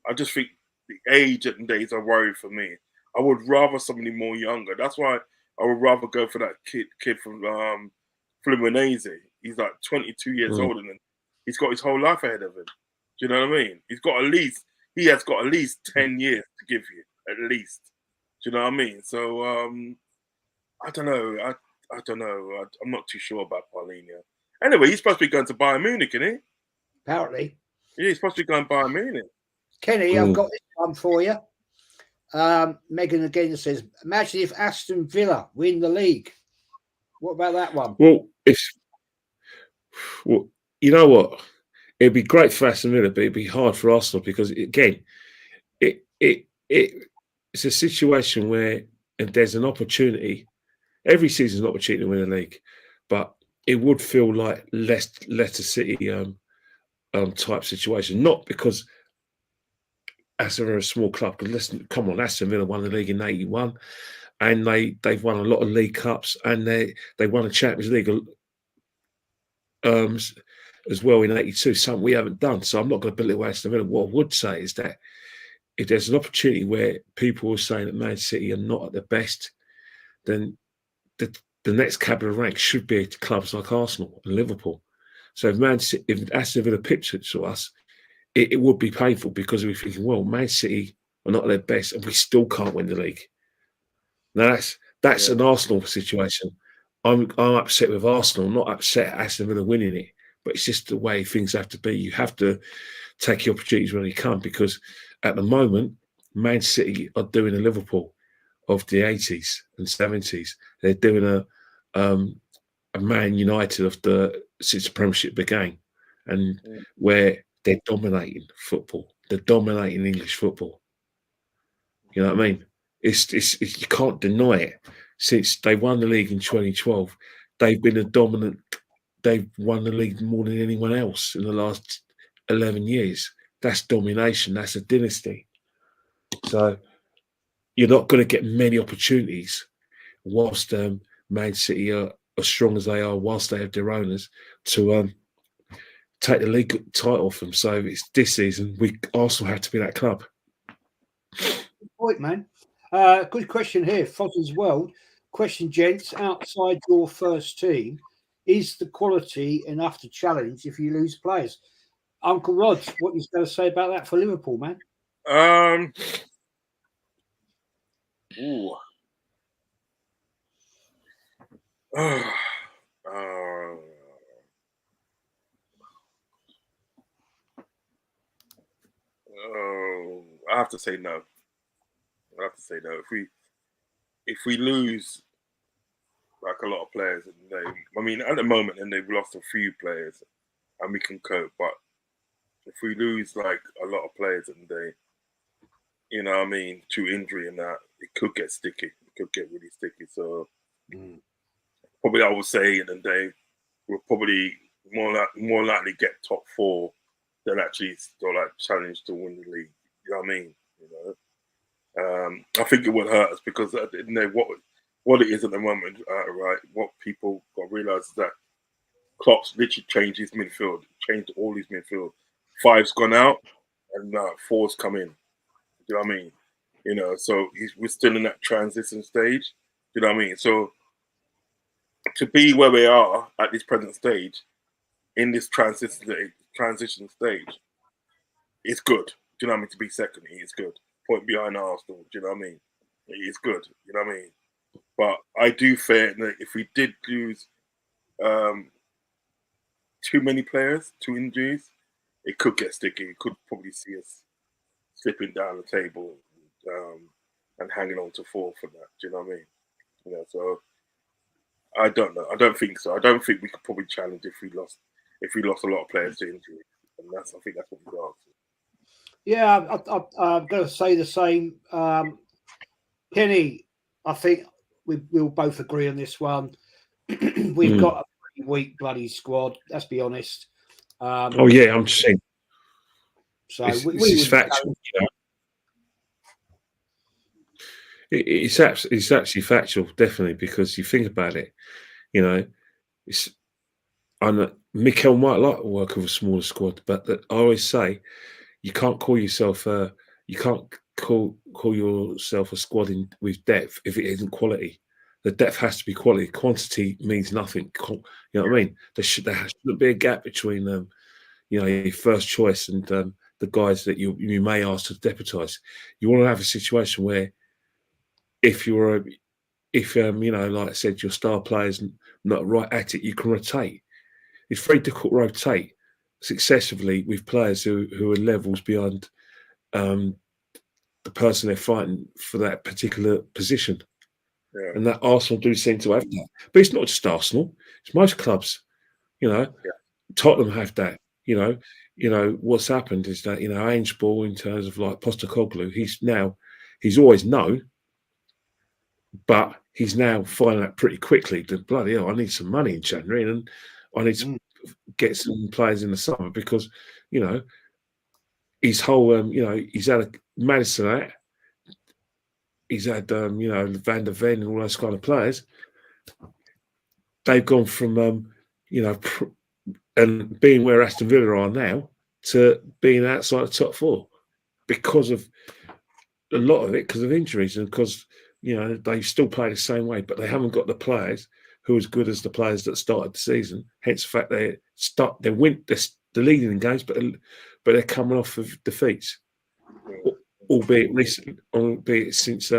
I just think the age and days are worried for me. I would rather somebody more younger. That's why I would rather go for that kid from Fluminense. He's like 22 years old, and he's got his whole life ahead of him. Do you know what I mean? He has got at least 10 years to give you, at least. Do you know what I mean? So I don't know. I don't know. I'm not too sure about Palhinha. Anyway, he's supposed to be going to Bayern Munich, isn't he? Apparently. Yeah, he's supposed to be going to Bayern Munich. Kenny, I've got this one for you. Megan again says, imagine if Aston Villa win the league. What about that one? Well, you know what? It'd be great for Aston Villa, but it'd be hard for Arsenal, because again, it's a situation where there's an opportunity. Every season's an opportunity to win a league, but it would feel like Leicester City type situation. Not because Aston Villa are a small club. Because listen, come on, Aston Villa won the league in '81, and they've won a lot of league cups, and they won a Champions League as well in '82. Something we haven't done. So I'm not going to belittle Aston Villa. What I would say is that if there's an opportunity where people are saying that Man City are not at their best, then the next cabinet rank should be to clubs like Arsenal and Liverpool. So if Aston Villa pitched it to us, it would be painful, because we're thinking, well, Man City are not at their best and we still can't win the league. Now that's an Arsenal situation. I'm upset with Arsenal, not upset at Aston Villa winning it, but it's just the way things have to be. You have to take your opportunities when they come, because at the moment, Man City are doing a Liverpool of the 80s and 70s. They're doing a Man United of since the Premiership began, and where they're dominating football. They're dominating English football. You know what I mean? You can't deny it. Since they won the league in 2012, they've been a dominant. They've won the league more than anyone else in the last 11 years. That's domination. That's a dynasty. So you're not going to get many opportunities whilst Man City are as strong as they are, whilst they have their owners, to take the league title off them. So it's this season. Arsenal have to be that club. Good point, man. Good question here. Fozz's World. Question, gents. Outside your first team, is the quality enough to challenge if you lose players? Uncle Rodz, what are you going to say about that for Liverpool, man? Ooh. I have to say no. I have to say no. If we lose like a lot of players, and at the moment, and they've lost a few players, and we can cope. But if we lose like a lot of players, and to injury and that, it could get sticky. It could get really sticky. So probably I would say, and then they will probably more likely get top 4 than actually still like challenge to win the league. You know what I mean? I think it would hurt us because what it is at the moment, right? What people got to realise is that Klopp's literally changed his midfield, changed all his midfield. 5's gone out and 4's come in. You know what I mean? So we're still in that transition stage. You know what I mean? So to be where we are at this present stage, in this transition stage, it's good. Do you know what I mean? To be second, it is good. Point behind Arsenal. Do you know what I mean? It is good. You know what I mean? But I do fear that if we did lose too many players, 2 injuries, it could get sticky. It could probably see us slipping down the table and hanging on to 4 for that. Do you know what I mean? So I don't know. I don't think so. I don't think we could probably challenge if we lost a lot of players to injury. And I think that's what we got. Yeah, I'm going to say the same. Kenny, I think we'll both agree on this one. We've got a pretty weak bloody squad. Let's be honest. Oh yeah, I'm saying. So this is factual. It's actually factual, definitely, because you think about it. Mikel might like to work with a smaller squad, but I always say you can't call yourself a squad with depth if it isn't quality. The depth has to be quality. Quantity means nothing. You know what I mean? There shouldn't be a gap between your first choice and the guys that you may ask to deputise. You want to have a situation where if like I said, your star player's not right at it, you can rotate. It's very difficult to rotate successively with players who are levels beyond the person they're fighting for that particular position. Yeah. And that Arsenal do seem to have that. But it's not just Arsenal, it's most clubs. Tottenham have that. What's happened is that, Ange Ball, in terms of like Postecoglou, he's always known, but he's now finding out pretty quickly that bloody hell, I need some money in January and I need to get some players in the summer because, his whole, he's had a Madison out. He's had, Van der Ven and all those kind of players. They've gone from, and being where Aston Villa are now to being outside the top 4 because of a lot of it, because of injuries and because, they still play the same way, but they haven't got the players who are as good as the players that started the season. Hence the fact they're leading in games, but they're coming off of defeats, albeit since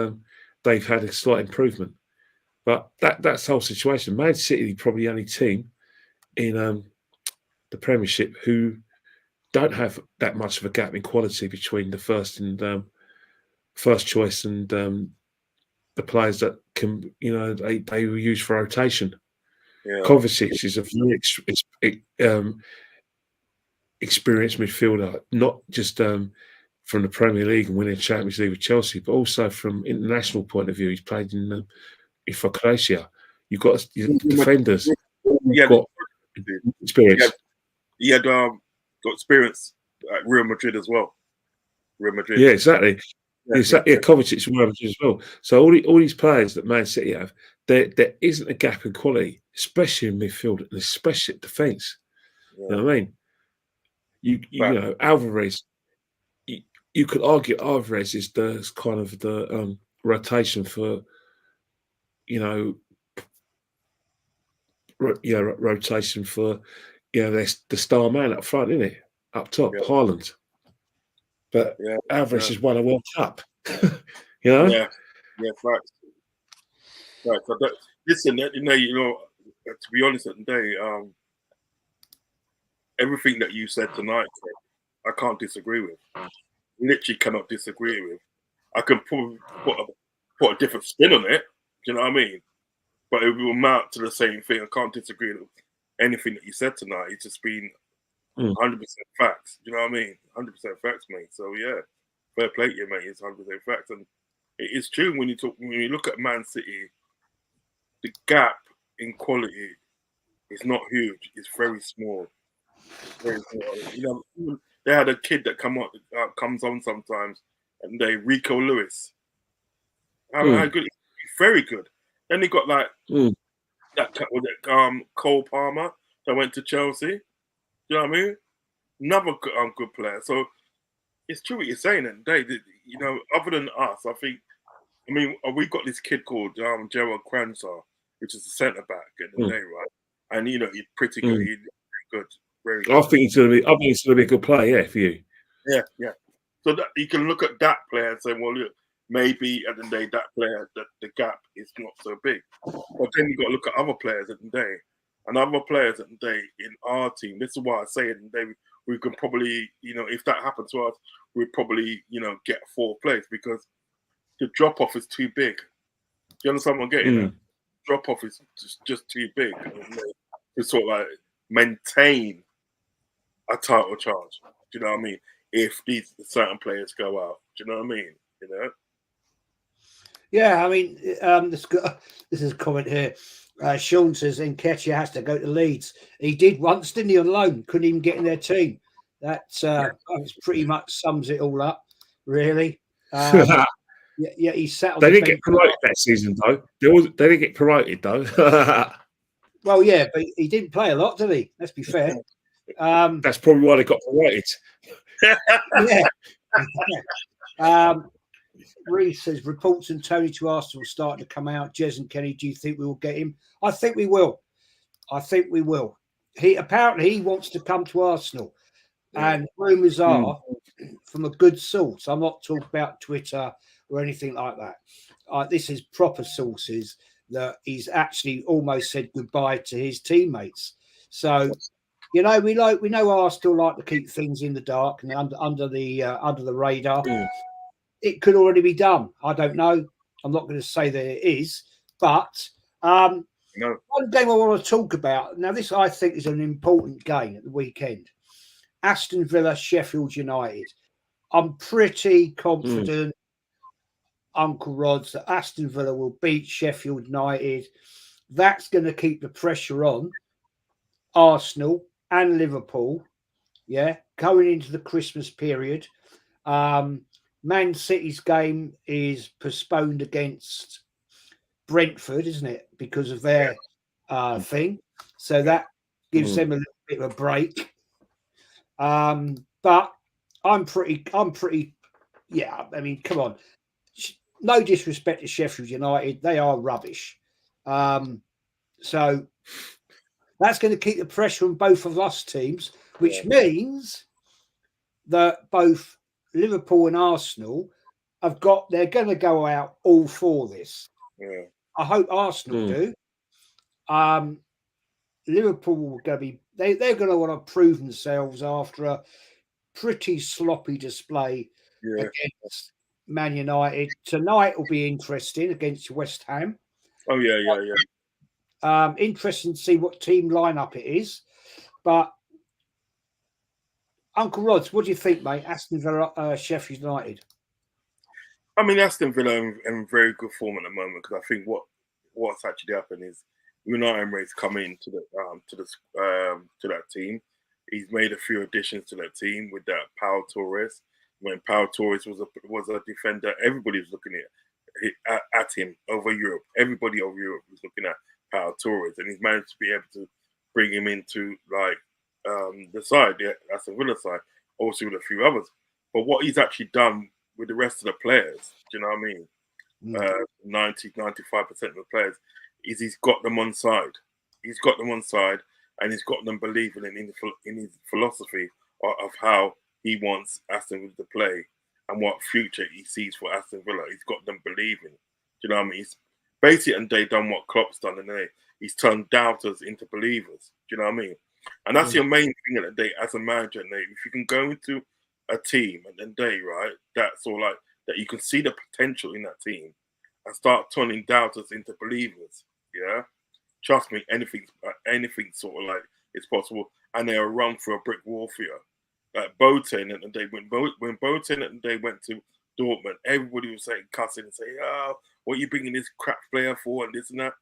they've had a slight improvement. But that's the whole situation. Man City probably the only team in the Premiership who don't have that much of a gap in quality between the first choice and the players that can, they were used for rotation. Yeah. Kovacic is a very experienced midfielder, not just from the Premier League and winning Champions League with Chelsea, but also from international point of view, he's played for Croatia. You've got defenders. Yeah, got experience. He had got experience at Real Madrid as well. Real Madrid. Yeah, exactly. Kovacic and Real Madrid as well. So all these players that Man City have, there isn't a gap in quality, especially in midfield and especially at defence. Yeah. You know what I mean? You know, Alvarez. You could argue Alvarez is the kind of the rotation for, you know, rotation for, there's the star man up front, isn't it? Up top, Haaland. But Alvarez has won a World Cup. You know? Yeah, facts. Listen, to be honest, at the day, everything that you said tonight, I can't disagree with. Literally cannot disagree with. I can probably put a different spin on it. Do you know what I mean? But it will amount to the same thing. I can't disagree with anything that you said tonight. It's just been 100% facts. Do you know what I mean? 100% facts, mate. So yeah, fair play to you, mate. It's 100% facts, and it is true when you look at Man City. The gap in quality is not huge. It's very small. Very small. They had a kid that comes on sometimes, and Rico Lewis. How good? He's very good. Then they got Cole Palmer that went to Chelsea. You know what I mean? Another good player. So it's true what you're saying. And other than us, we've got this kid called Gerald Kranzar, which is a centre back at the day, right? And he's pretty good. He's good. Very good. I think he's going to be a good player, for you. Yeah. So that you can look at that player and say, well, look, maybe at the day that player, that the gap is not so big. But then you got to look at other players at the day, and other players at the day in our team. This is why I say at the day we can probably, if that happened to us, we'd probably, get fourth place because the drop off is too big. Do you understand what I'm getting at? Drop off is just too big to sort of like maintain a title charge. Do you know what I mean? If these certain players go out, do you know what I mean? Yeah, I mean, this is a comment here. Sean says Nketiah has to go to Leeds. He did once, didn't he, on loan? Couldn't even get in their team. That pretty much sums it all up, really. Yeah, he sat on They the didn't get promoted that season, though. They didn't get promoted, though. Well, yeah, but he didn't play a lot, did he? Let's be fair. That's probably why they got promoted. Yeah. Reece says reports and Tony to Arsenal starting to come out. Jez and Kenny, do you think we will get him? I think we will. He apparently wants to come to Arsenal, and rumours are from a good source. I'm not talking about Twitter or anything like that. This is proper sources that he's actually almost said goodbye to his teammates. So, we know Arsenal like to keep things in the dark and under the radar. It could already be done. I don't know. I'm not going to say that it is, but one game I want to talk about now. This I think is an important game at the weekend. Aston Villa, Sheffield United. I'm pretty confident, Uncle Rodz, that Aston Villa will beat Sheffield United. That's going to keep the pressure on Arsenal and Liverpool. Yeah, going into the Christmas period. Man City's game is postponed against Brentford, isn't it? Because of their thing. So that gives them a little bit of a break. But I'm pretty, yeah, I mean, come on. No disrespect to Sheffield United. They are rubbish. So that's going to keep the pressure on both of us teams, which means that both Liverpool and Arsenal they're going to go out all for this. Yeah. I hope Arsenal do. Liverpool are going to be, they're going to want to prove themselves after a pretty sloppy display against Man United. Tonight will be interesting against West Ham. Oh, yeah. Interesting to see what team lineup it is. But Uncle Rodz, what do you think, mate? Aston Villa, Sheffield United. I mean, Aston Villa in very good form at the moment because I think what's actually happened is Unai Emery's come into to that team. He's made a few additions to that team with that Pau Torres. When Pau Torres was a defender, everybody was looking at him over Europe. Everybody over Europe was looking at Pau Torres, and he's managed to be able to bring him into like the side, the Aston Villa side, also with a few others. But what he's actually done with the rest of the players, do you know what I mean? 90-95% of the players is he's got them on side. He's got them on side, and he's got them believing in his philosophy of how he wants Aston Villa to play and what future he sees for Aston Villa. He's got them believing. Do you know what I mean? He's basically, and they done what Klopp's done, and he's turned doubters into believers. Do you know what I mean? And that's your main thing at the day as a manager. And if you can go into a team at the day, right, that's all like that you can see the potential in that team and start turning doubters into believers. Yeah, trust me, anything sort of like it's possible, and they'll run through a brick wall for you. Like Boateng at the day when Boateng at the day went to Dortmund, everybody was saying cussing and saying, "Oh, what are you bringing this crap player for?" and this and that.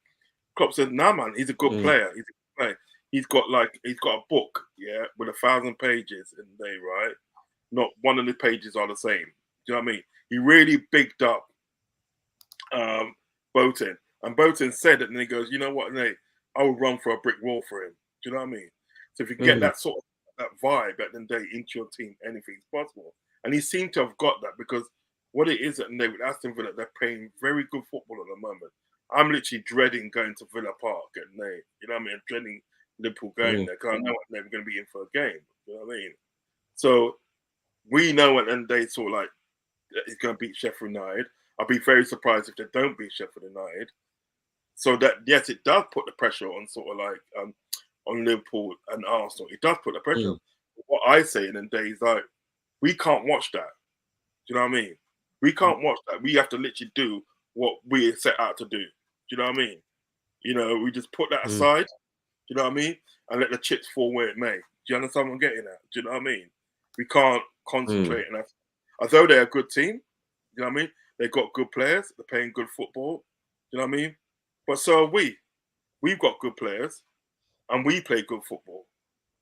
Klopp said, "Nah, man, he's a good player. He's a good player. He's got a book, yeah, with 1,000 pages in the day, right? Not one of the pages are the same. Do you know what I mean? He really bigged up Boateng. And Boateng said it, and he goes, you know what, Nate, I will run for a brick wall for him. Do you know what I mean? So if you can get that sort of that vibe at the day into your team, anything's possible. And he seemed to have got that because what it is at the day with Aston Villa, they're playing very good football at the moment. I'm literally dreading going to Villa Park at the day. You know what I mean? I'm dreading Liverpool going there because I know they're going to be in for a game. You know what I mean? So we know at the end of the day, sort of like he's going to beat Sheffield United. I'll be very surprised if they don't beat Sheffield United. So that, yes, it does put the pressure on sort of like on Liverpool and Arsenal. It does put the pressure. What I say in the day is like, we can't watch that. Do you know what I mean? We can't watch that. We have to literally do what we set out to do. Do you know what I mean? You know, we just put that aside. Do you know what I mean? And let the chips fall where it may. Do you understand what I'm getting at? Do you know what I mean? We can't concentrate enough. Although they're a good team, you know what I mean? They've got good players. They're playing good football. You know what I mean? But so are we. We've got good players, and we play good football.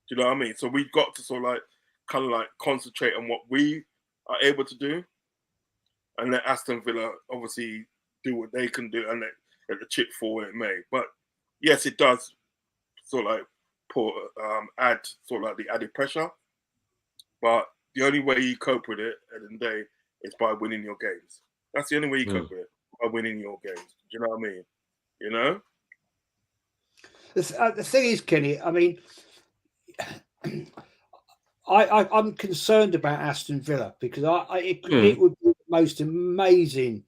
Do you know what I mean? So we've got to sort of like, kind of like concentrate on what we are able to do, and let Aston Villa obviously do what they can do, and let the chip fall where it may. But yes, it does sort of like add sort of like the added pressure. But the only way you cope with it at the end of the day is by winning your games. That's the only way you cope with it, by winning your games. Do you know what I mean? You know? The thing is, Kenny, I mean, I'm concerned about Aston Villa because it would be the most amazing,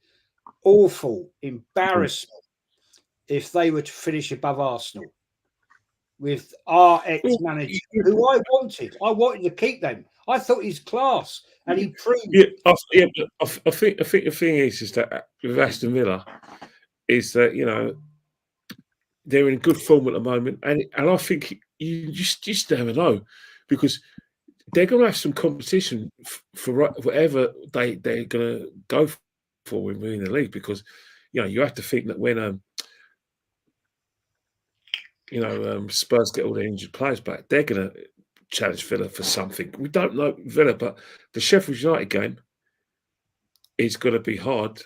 awful embarrassment if they were to finish above Arsenal with our ex-manager, who I wanted to keep them. I thought he's class, and he proved. I think the thing is that with Aston Villa is that, you know, they're in good form at the moment, and I think you just never know, because they're going to have some competition for whatever they're going to go for when we're in the league, because, you know, you have to think that when Spurs get all their injured players back, they're going to challenge Villa for something. We don't know Villa, but the Sheffield United game is going to be hard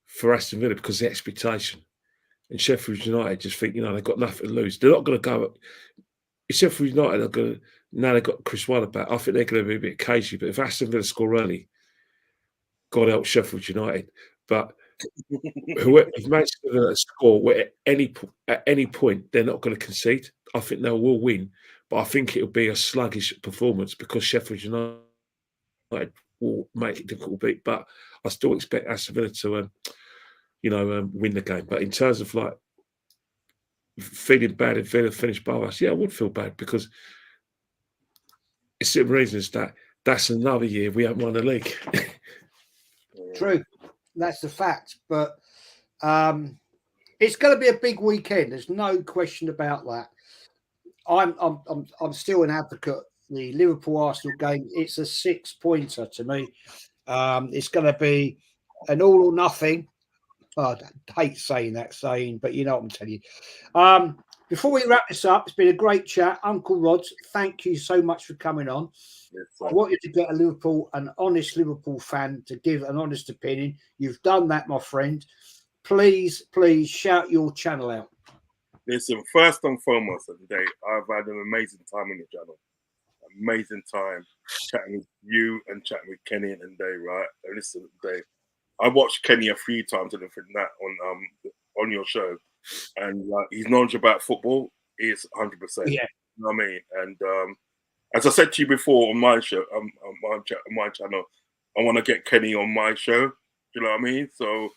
for Aston Villa because of the expectation. And Sheffield United just think, you know, they've got nothing to lose. They're not going to go. Sheffield United are going to, now they've got Chris Wilder back, I think they're going to be a bit cagey. But if Aston Villa score early, God help Sheffield United. But if Manchester Villa score at any point, they're not going to concede. I think they will win, but I think it'll be a sluggish performance because Sheffield United will make it difficult to beat. But I still expect Aston Villa to, win the game. But in terms of like feeling bad if Villa finished above us, yeah, I would feel bad because it's the reason is that's another year we haven't won the league. True, that's the fact. But it's going to be a big weekend. There's no question about that. I'm still an advocate the Liverpool Arsenal game. It's a 6-pointer to me. It's going to be an all or nothing. I hate saying that saying, but you know what I'm telling you. Before we wrap this up, it's been a great chat. Uncle Rodz, thank you so much for coming on. I want you to get an honest Liverpool fan to give an honest opinion. You've done that, my friend. Please shout your channel out. Listen, first and foremost of the day, I've had an amazing time on the channel. Amazing time chatting with you and chatting with Kenny and Dave, right? And listen, Dave, I watched Kenny a few times and everything that on your show, and his knowledge about football is 100%. Yeah, you know what I mean. And as I said to you before on my show, on my channel, I want to get Kenny on my show. You know what I mean? So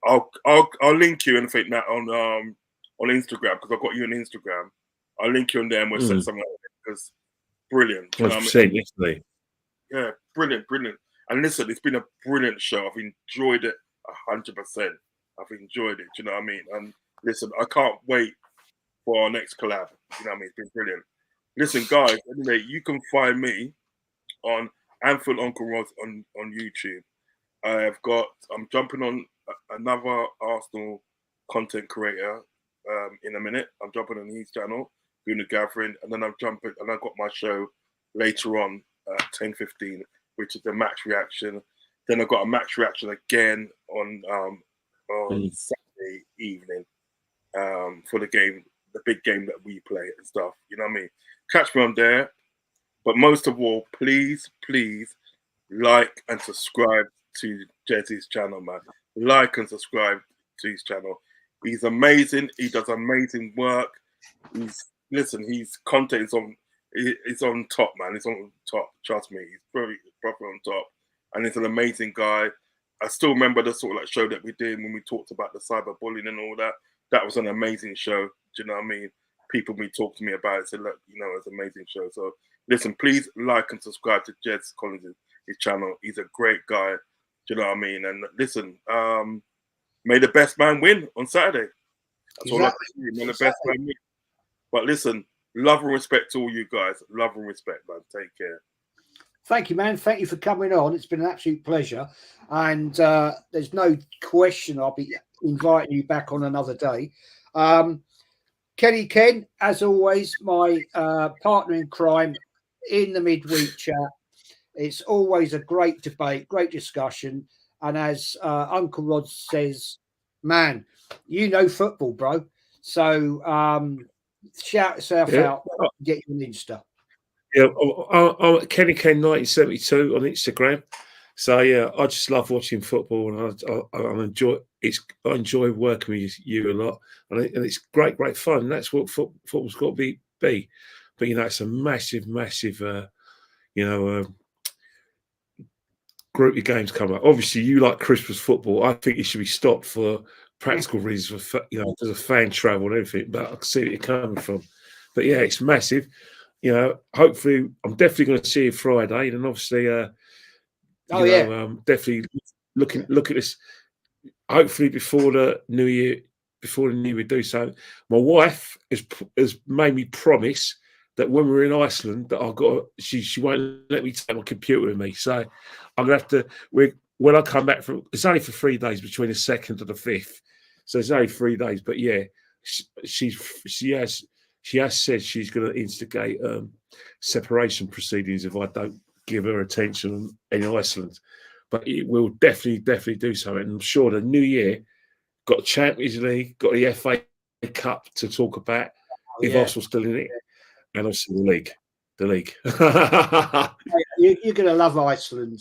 I'll link you and think that on Instagram, because I've got you on Instagram. I'll link you on there and we'll set something like that, because brilliant. You know what I mean? Yesterday. Yeah, brilliant. And listen, it's been a brilliant show. I've enjoyed it 100%. I've enjoyed it. You know what I mean? And listen, I can't wait for our next collab. You know what I mean? It's been brilliant. Listen, guys, anyway, you can find me on Anfield Uncle Rodz on YouTube. I'm jumping on another Arsenal content creator in a minute. I'm jumping on his channel, doing the gathering, and then I've got my show later on at 10:15, which is the match reaction. Then I've got a match reaction again on Saturday evening for the game, the big game that we play and stuff. You know what I mean? Catch me on there. But most of all, please like and subscribe to Jezzy's channel, man. Like and subscribe to his channel. He's amazing. He does amazing work. His content is on top, man. It's on top. Trust me. He's very proper on top. And he's an amazing guy. I still remember the sort of show that we did when we talked about the cyberbullying and all that. That was an amazing show. Do you know what I mean? People talk to me about it, said, look, it's an amazing show. So listen, please like and subscribe to Jez Collins' his channel. He's a great guy. Do you know what I mean? And listen, may the best man win on Saturday. That's all I can say. May the best man win. But listen, love and respect to all you guys. Love and respect, man. Take care. Thank you, man. Thank you for coming on. It's been an absolute pleasure. And there's no question I'll be inviting you back on another day. Kenny Ken, as always, my partner in crime in the midweek chat. It's always a great debate, great discussion. And as Uncle Rod says, man, you know football, bro. So shout yourself out, get you an Insta. Yeah, I'm Kenny Ken 1972 on Instagram. So yeah, I just love watching football, and I enjoy working with you a lot, and it's great fun. That's what football's got to be. But it's a massive group of games come up. Obviously, you like Christmas football. I think it should be stopped for practical reasons, because of fan travel and everything. But I can see where you're coming from. But yeah, it's massive. Hopefully, I'm definitely going to see you Friday, and obviously, definitely look at this. Hopefully, before the new year, we do so. My wife has made me promise that when we're in Iceland, that she won't let me take my computer with me. So I'm gonna have to. When I come back it's only for 3 days between the 2nd and the 5th, so it's only 3 days. But yeah, she has said she's going to instigate separation proceedings if I don't give her attention in Iceland. But it will definitely do so. And I'm sure the new year got Champions League, got the FA Cup to talk about if Arsenal's still in it, and also the league. You're going to love Iceland,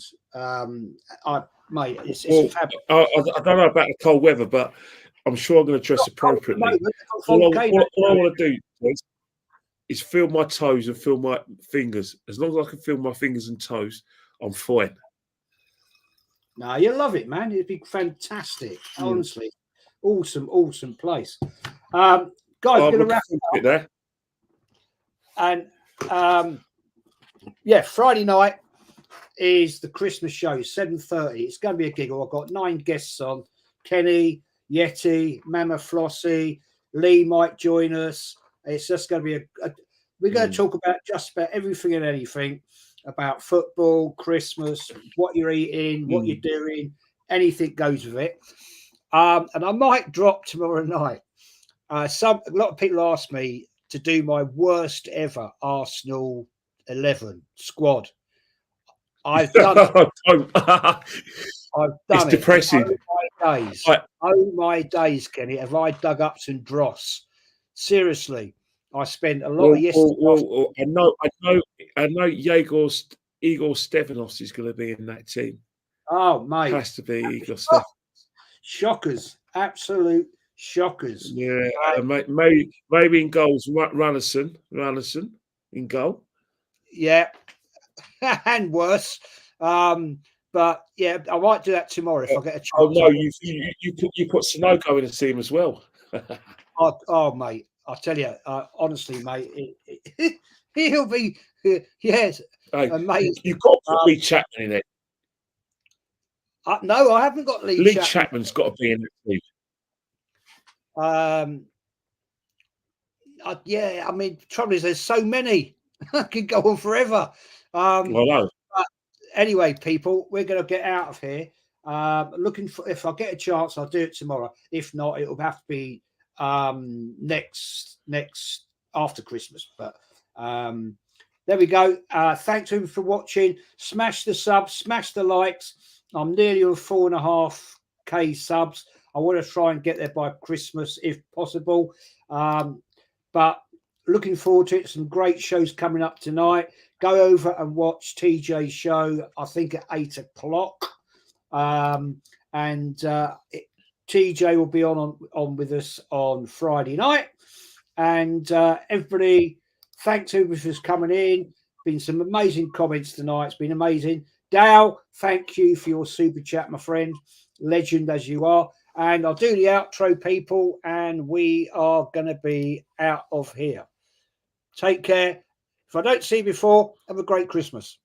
mate. It's fabulous. I don't know about the cold weather, but I'm sure I'm going to dress appropriately. All I want to do is feel my toes and feel my fingers. As long as I can feel my fingers and toes, I'm fine. No, you'll love it, man. It'd be fantastic. Honestly, awesome place. Guys, we're going to wrap it up there. And Friday night is the Christmas show, 7:30. It's going to be a giggle. I've got 9 guests on. Kenny, Yeti, Mama Flossie, Lee might join us. It's just going to be We're going to talk about just about everything and anything about football, Christmas, what you're eating, what you're doing, anything goes with it. And I might drop tomorrow night. A lot of people ask me to do my worst ever Arsenal 11 squad. I've done it. I've done it's it. depressing. Oh my days, Kenny. Have I dug up some dross? Seriously, I spent a lot of yesterday. I know Igor Stefanos is going to be in that team. Oh, mate. Has to be Igor Stefanos. Shockers. Absolute shockers. Yeah, maybe in goals, Runnison in goal. Yeah, and worse. But yeah, I might do that tomorrow if I get a chance. Oh no, you put Sunoco in the team as well. Oh, mate, I tell you, honestly, mate, he'll be yes, amazing. You've got to put Lee Chapman in it. No, I haven't got Lee Chapman's got to be in the team. Yeah, I mean, trouble is there's so many. I could go on forever. I know. But anyway, people, we're going to get out of here. Looking for, if I get a chance, I'll do it tomorrow. If not, it'll have to be next after Christmas. But there we go. Thanks to him for watching. Smash the subs, smash the likes. I'm nearly on 4.5K subs. I want to try and get there by Christmas if possible. But looking forward to it. Some great shows coming up tonight. Go over and watch TJ's show, I think at 8 o'clock. TJ will be on with us on Friday night. And everybody, thanks everybody for coming in. Been some amazing comments tonight. It's been amazing. Dale, thank you for your super chat, my friend. Legend as you are. And I'll do the outro, people, and we are going to be out of here. Take care. If I don't see you before, have a great Christmas.